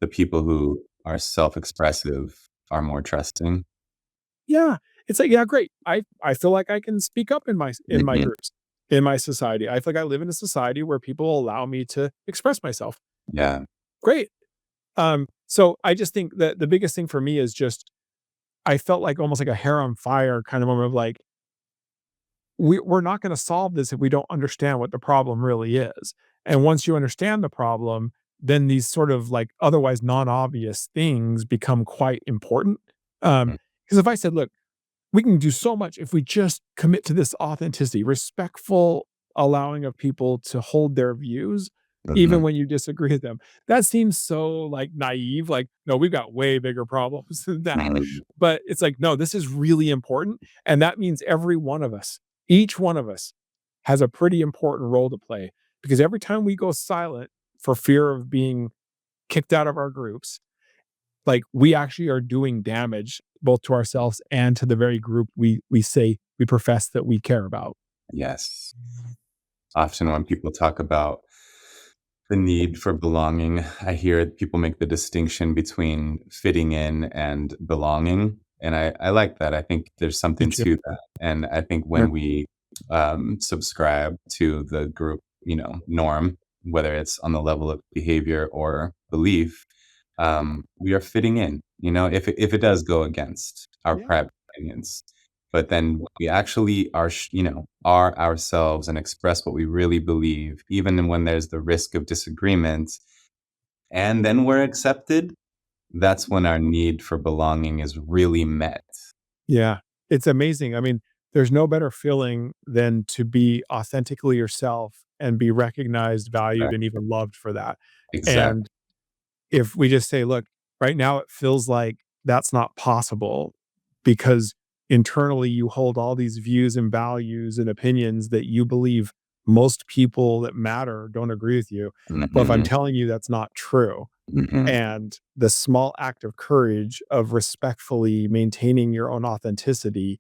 the people who are self-expressive are more trusting. Yeah. It's like, yeah, great. I feel like I can speak up in my Mhm. groups, in my society. I feel like I live in a society where people allow me to express myself. Yeah. Great. So I just think that the biggest thing for me is just I felt like almost like a hair on fire kind of moment of like, we're not going to solve this if we don't understand what the problem really is. And once you understand the problem, then these sort of like otherwise non-obvious things become quite important. Mm, Because if I said, look, we can do so much if we just commit to this authenticity, respectful allowing of people to hold their views, even mhm. when you disagree with them. That seems so like naive. Like, no, we've got way bigger problems than that. Mhm. But it's like, no, this is really important. And that means every one of us, each one of us has a pretty important role to play because every time we go silent for fear of being kicked out of our groups, like we actually are doing damage both to ourselves and to the very group we say we profess that we care about. Yes. Often when people talk about the need for belonging, I hear people make the distinction between fitting in and belonging, and I like that. I think there's Me something too. to that, and I think Yeah. when we, subscribe to the group, norm, whether it's on the level of behavior or belief, we are fitting in, if it does go against our Yeah. private opinions. But then we actually are ourselves and express what we really believe, even when there's the risk of disagreement, and then we're accepted, that's when our need for belonging is really met. Yeah. It's amazing. I mean, there's no better feeling than to be authentically yourself and be recognized, valued, Right. and even loved for that. Exact And if we just say, look, right now it feels like that's not possible because internally you hold all these views and values and opinions that you believe most people that matter don't agree with you. Well, if I'm Mhm, telling you that's not true, mhm, and the small act of courage of respectfully maintaining your own authenticity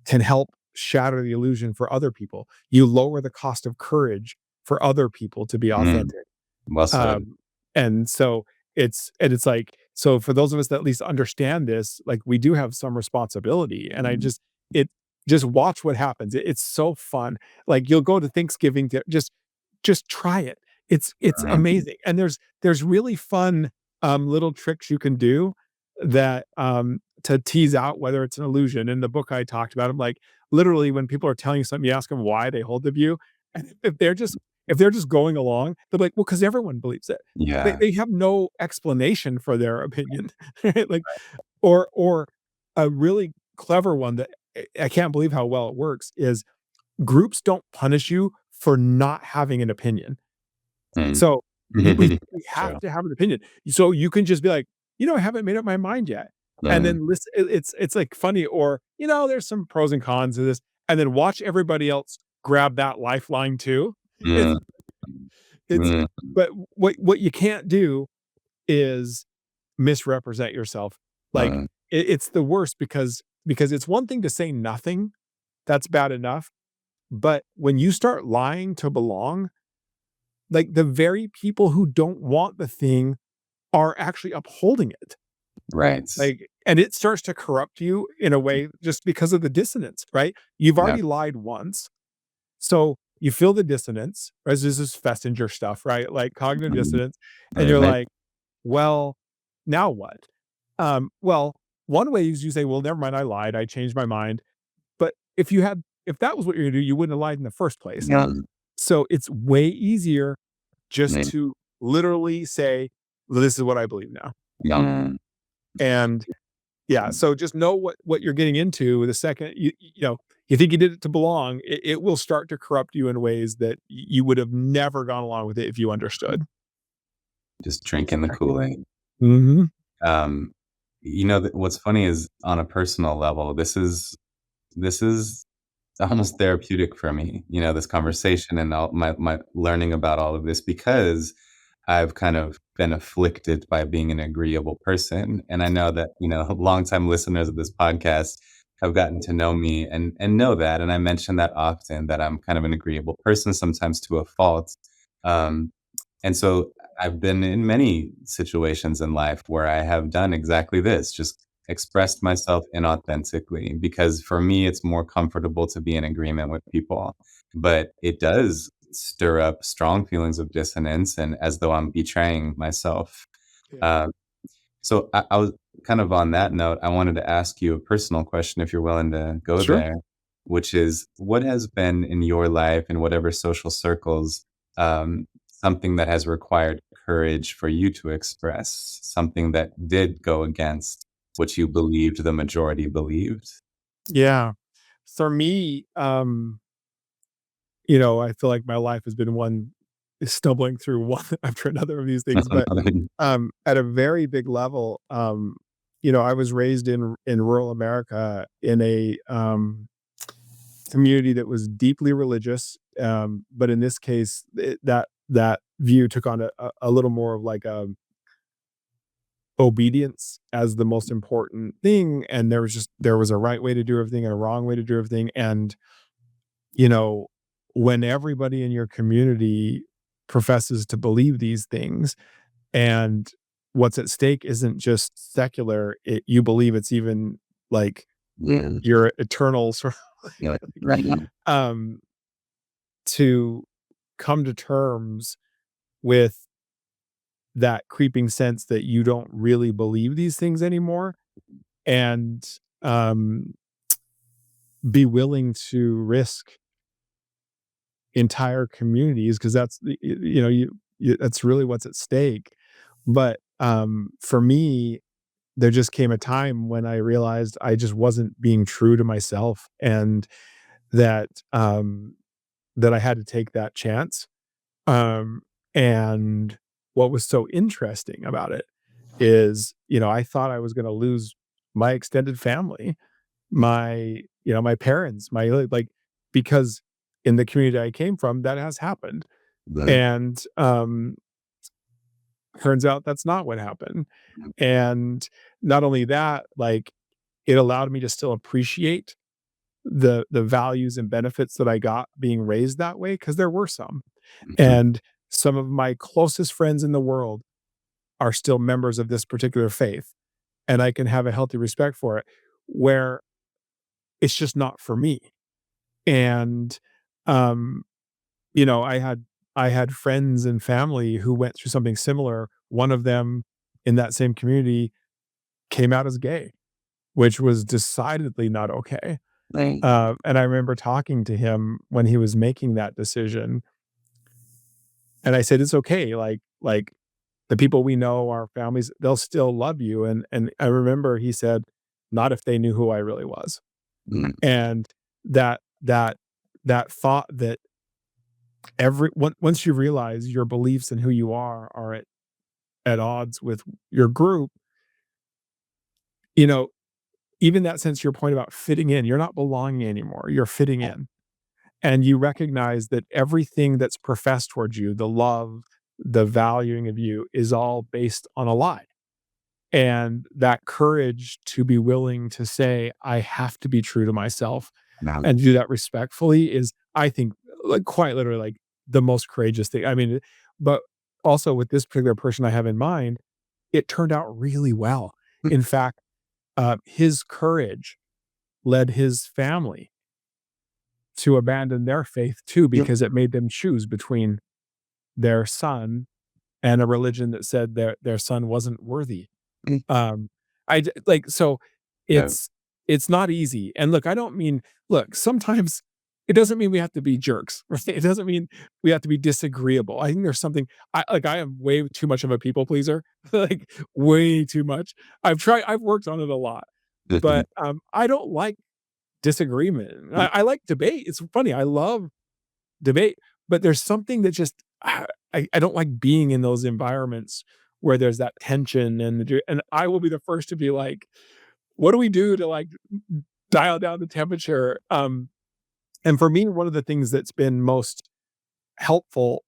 can help shatter the illusion for other people. You lower the cost of courage for other people to be mm, authentic. well said. Um, and so it's like, so for those of us that at least understand this, like we do have some responsibility. And I Mm, just it just watch what happens. It's so fun. Like you'll go to Thanksgiving to just try it. It's right, amazing. And there's really fun little tricks you can do that to tease out whether it's an illusion. In the book I talked about, I'm like literally when people are telling you something, you ask them why they hold the view. And if they're just if they're just going along, they're like, "Well, because everyone believes it." Yeah. They have no explanation for their opinion, right? Like, or a really clever one that I can't believe how well it works is groups don't punish you for not having an opinion. Mm. So we have True. to have an opinion. So you can just be like, I haven't made up my mind yet. And Mm, then listen, it's like funny, or there's some pros and cons to this, and then watch everybody else grab that lifeline too. It's mm, it's mm, but what you can't do is misrepresent yourself. Like mm. it's the worst because it's one thing to say nothing, that's bad enough. But when you start lying to belong, like the very people who don't want the thing are actually upholding it. Right. Like, and it starts to corrupt you in a way just because of the dissonance, right? You've Yeah. already lied once. So you feel the dissonance, right? This is Festinger stuff, right? Like cognitive Mm. dissonance. And you're Mhm. like, well, now what? Well, one way is you say, well, never mind, I lied. I changed my mind. But if that was what you're gonna do, you wouldn't have lied in the first place. Yeah. So it's way easier just Mm, to literally say, well, this is what I believe now. yeah. And yeah, so just know what you're getting into the second you think you did it to belong, it will start to corrupt you in ways that you would have never gone along with it if you understood. Just drinking the Kool-Aid. Mhm. Um, what's funny is on a personal level, this is almost therapeutic for me, this conversation and all my learning about all of this because I've kind of been afflicted by being an agreeable person. And I know that, longtime listeners of this podcast have gotten to know me and know that. And I mention that often that I'm kind of an agreeable person, sometimes to a fault. Um, and so I've been in many situations in life where I have done exactly this, just expressed myself inauthentically because for me, it's more comfortable to be in agreement with people. But it does stir up strong feelings of dissonance and as though I'm betraying myself. Yeah. Uh, so I was kind of on that note, I wanted to ask you a personal question if you're willing to go Sure. there, which is what has been in your life in whatever social circles, something that has required courage for you to express, something that did go against what you believed the majority believed? Yeah. For me, I feel like my life has been one stumbling through one after another of these things, but at a very big level, I was raised in rural America in a community that was deeply religious, but in this case, that view took on a little more of like obedience as the most important thing, and there was a right way to do everything and a wrong way to do everything, and you know when everybody in your community professes to believe these things and what's at stake isn't just secular, you believe it's even like Yeah. your eternal sort of Yeah. like, Right. um to come to terms with that creeping sense that you don't really believe these things anymore and um be willing to risk entire communities because that's that's really what's at stake. But for me, there just came a time when I realized I just wasn't being true to myself, and that that I had to take that chance. And what was so interesting about it is, I thought I was going to lose my extended family, my parents, like, because in the community I came from, that has happened. Right. And turns out that's not what happened. And not only that, like, it allowed me to still appreciate the values and benefits that I got being raised that way, because there were some. Mhm. And some of my closest friends in the world are still members of this particular faith, and I can have a healthy respect for it, where it's just not for me. And, um, I had friends and family who went through something similar. One of them in that same community came out as gay, which was decidedly not okay. Right. And I remember talking to him when he was making that decision, And I said, "It's okay, like, the people we know, our families, they'll still love you," and I remember he said, "Not if they knew who I really was." Mm, And that that thought that once you realize your beliefs and who you are at odds with your group, you know, even that sense your point about fitting in, you're not belonging anymore, you're fitting in. And you recognize that everything that's professed towards you, the love, the valuing of you is all based on a lie. And that courage to be willing to say, I have to be true to myself now, and do that respectfully is, I think, like quite literally like the most courageous thing. I mean, but also with this particular person I have in mind, it turned out really well. In fact, his courage led his family to abandon their faith too, yep, because it made them choose between their son and a religion that said their son wasn't worthy. mm, Like, so no, it's not easy. And look, I don't mean, look, sometimes it doesn't mean we have to be jerks, right? It doesn't mean we have to be disagreeable. I think there's something I am way too much of a people pleaser, like way too much. I've worked on it a lot, mhm, but I don't like disagreement. mm, I like debate. It's funny. I love debate, but there's something that just I don't like being in those environments where there's that tension and I will be the first to be like, what do we do to like dial down the temperature? And for me, one of the things that's been most helpful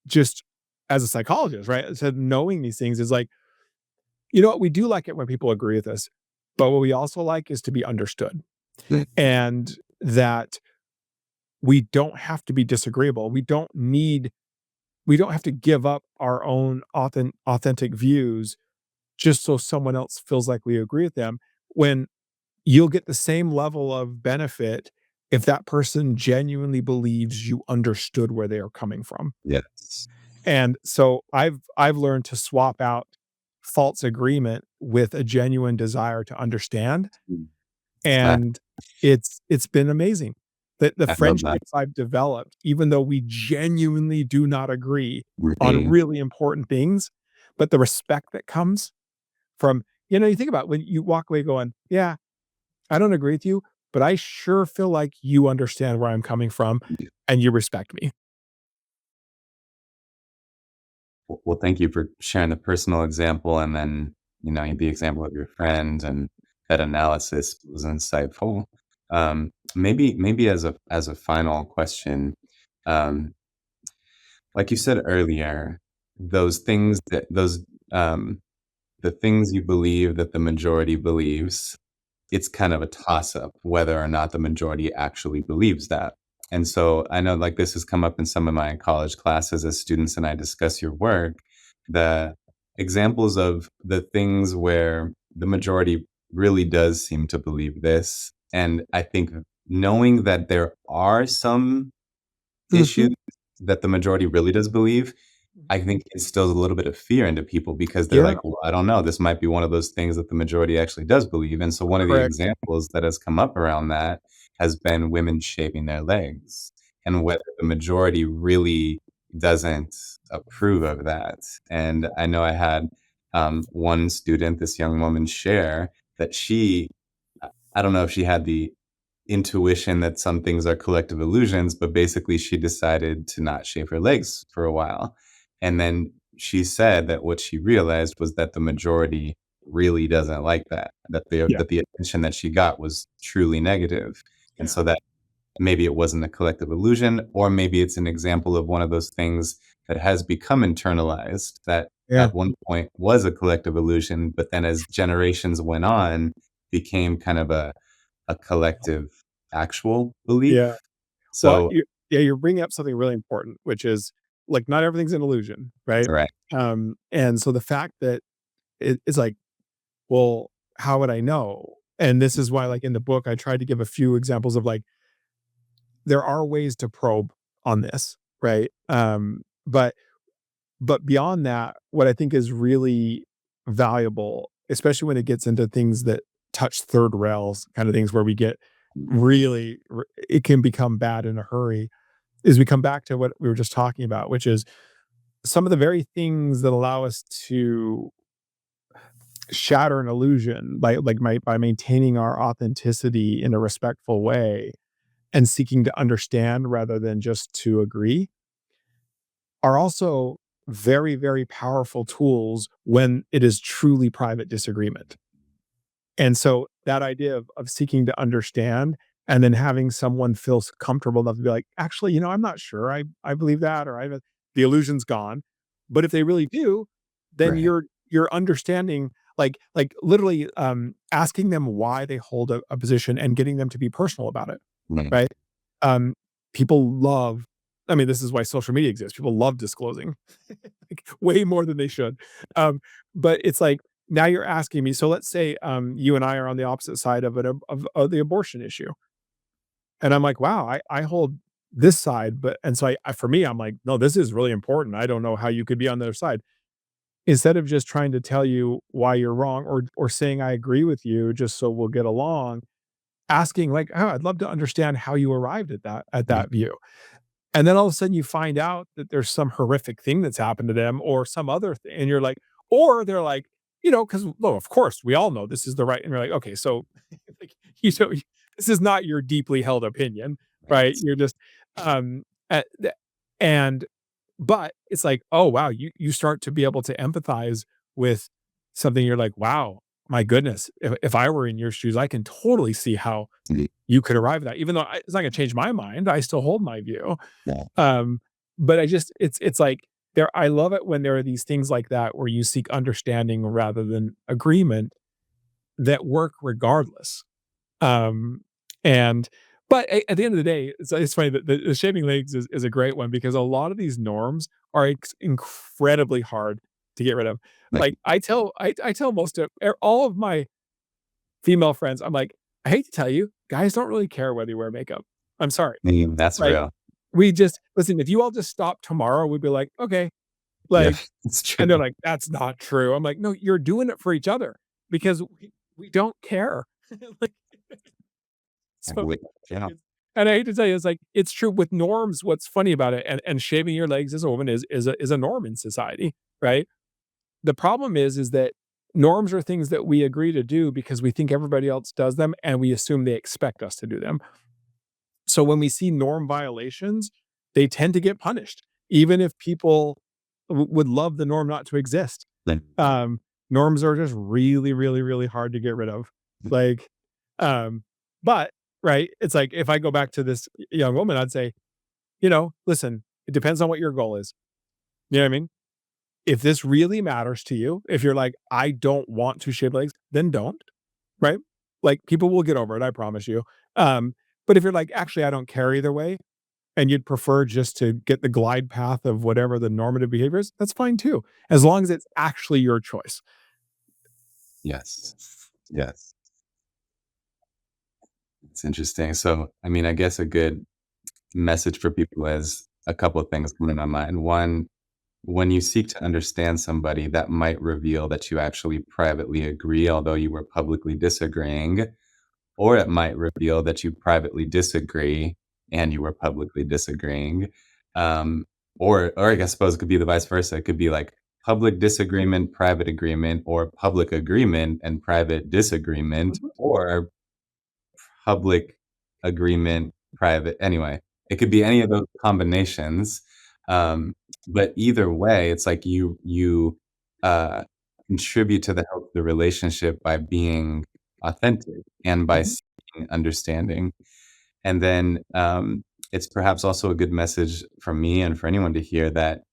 just as a psychologist, right? So knowing these things is like, you know what, we do like it when people agree with us, but what we also like is to be understood. mm, And that we don't have to be disagreeable. We don't have to give up our own authentic views just so someone else feels like we agree with them, when you'll get the same level of benefit if that person genuinely believes you understood where they are coming from. yes, And so I've learned to swap out false agreement with a genuine desire to understand, mm, I and it's been amazing. The I love that. friendships I've developed, even though we genuinely do not agree on Right, really important things, but the respect that comes from, you think about when you walk away going, "Yeah, I don't agree with you, but I sure feel like you understand where I'm coming from yeah. and you respect me." Well, thank you for sharing the personal example and then, the example of your friend and that analysis was insightful. Maybe as a final question, um, like you said earlier, those things that those um, the things you believe that the majority believes, it's kind of a toss up whether or not the majority actually believes that. And so I know like this has come up in some of my college classes as students and I discuss your work, the examples of the things where the majority really does seem to believe this. And I think knowing that there are some Mhm. issues that the majority really does believe, I think instills a little bit of fear into people because they're Yeah, like, "Well, I don't know, this might be one of those things that the majority actually does believe," and so one of the correct. examples that has come up around that has been women shaving their legs, and whether the majority really doesn't approve of that, and I know I had, one student, this young woman, share that I don't know if she had the intuition that some things are collective illusions, but basically she decided to not shave her legs for a while. And then she said that what she realized was that the majority really doesn't like that, Yeah, that the attention that she got was truly negative. And yeah, so that maybe it wasn't a collective illusion, or maybe it's an example of one of those things that has become internalized that yeah, at one point was a collective illusion, but then as generations went on, became kind of a collective actual belief. yeah. Well, So you're bringing up something really important, which is, like, not everything's an illusion, right? right. And so the fact that it's like, well, how would I know? And this is why, like, in the book, I tried to give a few examples of, like, there are ways to probe on this, right? But beyond that, what I think is really valuable, especially when it gets into things that touch third rails, kind of things where we get really it can become bad in a hurry, is we come back to what we were just talking about, which is some of the very things that allow us to shatter an illusion by maintaining our authenticity in a respectful way and seeking to understand rather than just to agree are also very, very powerful tools when it is truly private disagreement. And so that idea of seeking to understand and then having someone feel comfortable enough to be like, actually, I'm not sure. I believe that, or the illusion's gone. But if they really do, then Right. you're understanding, like literally asking them why they hold a position and getting them to be personal about it. Right. Right. Um, people love, I mean, this is why social media exists. People love disclosing like, way more than they should. But it's like, now you're asking me, so let's say you and I are on the opposite side of the abortion issue. And I'm like, wow, I hold this side, but and so for me, I'm like, no, this is really important. I don't know how you could be on the other side. Instead of just trying to tell you why you're wrong or saying I agree with you just so we'll get along, asking like, oh, I'd love to understand how you arrived at Right. that view. And then all of a sudden you find out that there's some horrific thing that's happened to them or some other thing. And you're like, or they're like, because well, of course we all know this is the right. And you're like, okay, so like, know, this is not your deeply held opinion, right? Right. You're just at, and but it's like, oh wow, you start to be able to empathize with something. You're like, wow, my goodness, if I were in your shoes, I can totally see how Mhm. you could arrive at that. Even though it's not going to change my mind, I still hold my view. Yeah. Um, but it's like there I love it when there are these things like that where you seek understanding rather than agreement that work regardless. Um, and but at the end of the day, it's funny that the shaving legs is a great one because a lot of these norms are incredibly hard to get rid of. Like, Like I tell most of all of my female friends, I'm like, I hate to tell you, guys don't really care whether you wear makeup. I'm sorry. that's Like, real. we just listen, if you all just stop tomorrow, we'd be like, "Okay." Yeah, Like, it's true. and they're like, "That's not true." I'm like, "No, you're doing it for each other because we don't care." Like, so Wait, yeah. it's and I hate to tell you, it's like, it's true with norms. What's funny about it and shaving your legs as a woman is a norm in society, right? The problem is that norms are things that we agree to do because we think everybody else does them, and we assume they expect us to do them. So when we see norm violations, they tend to get punished, even if people would love the norm not to exist. Like, Um, Norms are just really, really, really hard to get rid of. Like, um, but right, it's like if I go back to this young woman, I'd say, listen, it depends on what your goal is. You know what I mean? If this really matters to you, if you're like, I don't want to shave legs, then don't. Right? Like people will get over it, I promise you. But if you're like, actually, I don't care either way, and you'd prefer just to get the glide path of whatever the normative behavior is, that's fine too, as long as it's actually your choice. yes. Yes. It's interesting. So, I mean, I guess a good message for people is a couple of things come to my mind. One, when you seek to understand somebody, that might reveal that you actually privately agree, although you were publicly disagreeing, or it might reveal that you privately disagree and you were publicly disagreeing. Um, or I guess suppose it could be the vice versa. It could be like public disagreement, private agreement, or public agreement and private disagreement, Mhm, or public agreement, private anyway, it could be any of those combinations, um, but either way, it's like uh, contribute to the health of the relationship by being authentic and by mhm, seeking understanding, and then, it's perhaps also a good message for me and for anyone to hear that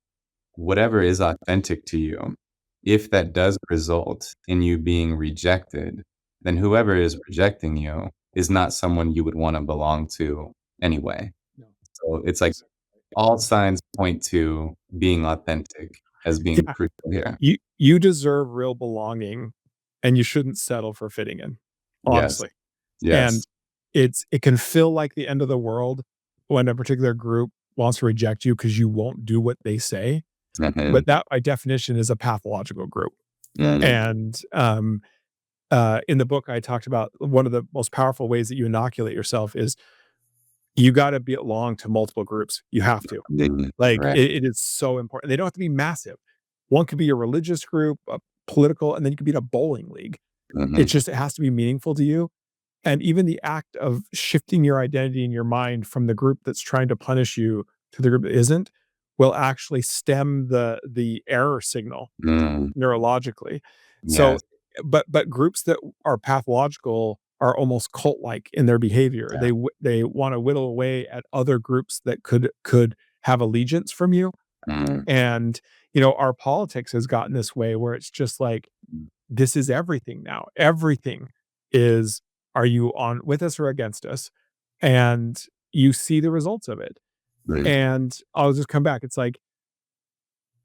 whatever is authentic to you, if that does result in you being rejected, then whoever is rejecting you is not someone you would wanna belong to anyway. no, So it's like exactly. all signs point to being authentic as being Yeah, crucial here. you deserve real belonging, and you shouldn't settle for fitting in, Yes. honestly. And Yes. it can feel like the end of the world when a particular group wants to reject you because you won't do what they say, Mhm. but that by definition is a pathological group. Mhm. And in the book, I talked about one of the most powerful ways that you inoculate yourself is You gotta belong to multiple groups. You have to. Like, Right. it is so important. They don't have to be massive. One could be a religious group, a political, and then you could be in a bowling league. Mhm. It has to be meaningful to you. And even the act of shifting your identity in your mind from the group that's trying to punish you to the group that isn't, will actually stem the error signal Mm. neurologically. So, Yes. but groups that are pathological are almost cult-like in their behavior. Yeah. They wanna whittle away at other groups that could have allegiance from you, Mm. and, our politics has gotten this way where it's just like, this is everything now. Everything is, are you on with us or against us? And you see the results of it. Right. And I'll just come back. It's like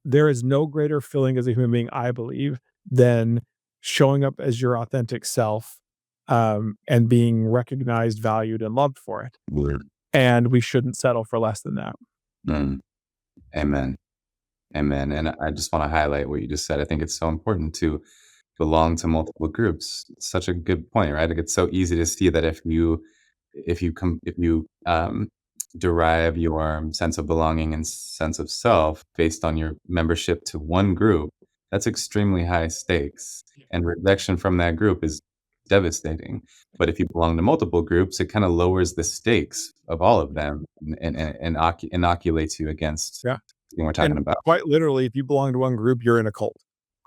there is no greater feeling as a human being, I believe, than showing up as your authentic self, and being recognized, valued, and loved for it. Word. And we shouldn't settle for less than that. Mm. Amen. Amen. And I just want to highlight what you just said. I think it's so important to belong to multiple groups. It's such a good point, right? Like it's so easy to see that if you derive your sense of belonging and sense of self based on your membership to one group, that's extremely high stakes, and rejection from that group is devastating. But if you belong to multiple groups, it kind of lowers the stakes of all of them and inoculates you against Yeah. what we're talking And about. quite literally, if you belong to one group, you're in a cult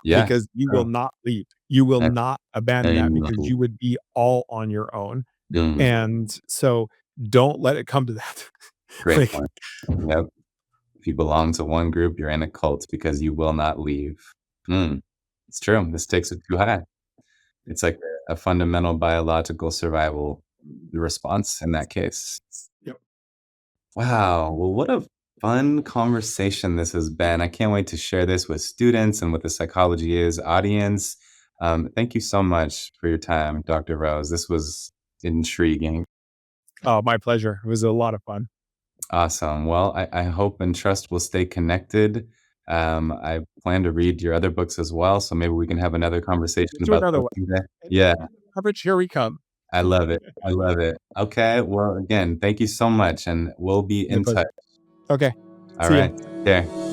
Yeah, because you will true. not leave. You will A- not abandon that because Amen. you would be all on your own. Mm, And so don't let it come to that. great Like, point. Yep. If you belong to one group, you're in a cult because you will not leave. Mm, it's true. The stakes are too high. It's like a fundamental biological survival response in that case. yep. Wow. Well, what a fun conversation this has been. I can't wait to share this with students and with the Psychology Is audience. Thank you so much for your time, Dr. Rose. This was intriguing. Oh, my pleasure. It was a lot of fun. Awesome. Well, I hope and trust we'll stay connected. I plan to read your other books as well, so maybe we can have another conversation Let's do about another those one. someday. Yeah, Anytime coverage, here we come. I love it. I love it. Okay. Well, again, thank you so much, and we'll be My in touch. pleasure. Okay. All See ya. right. Take care.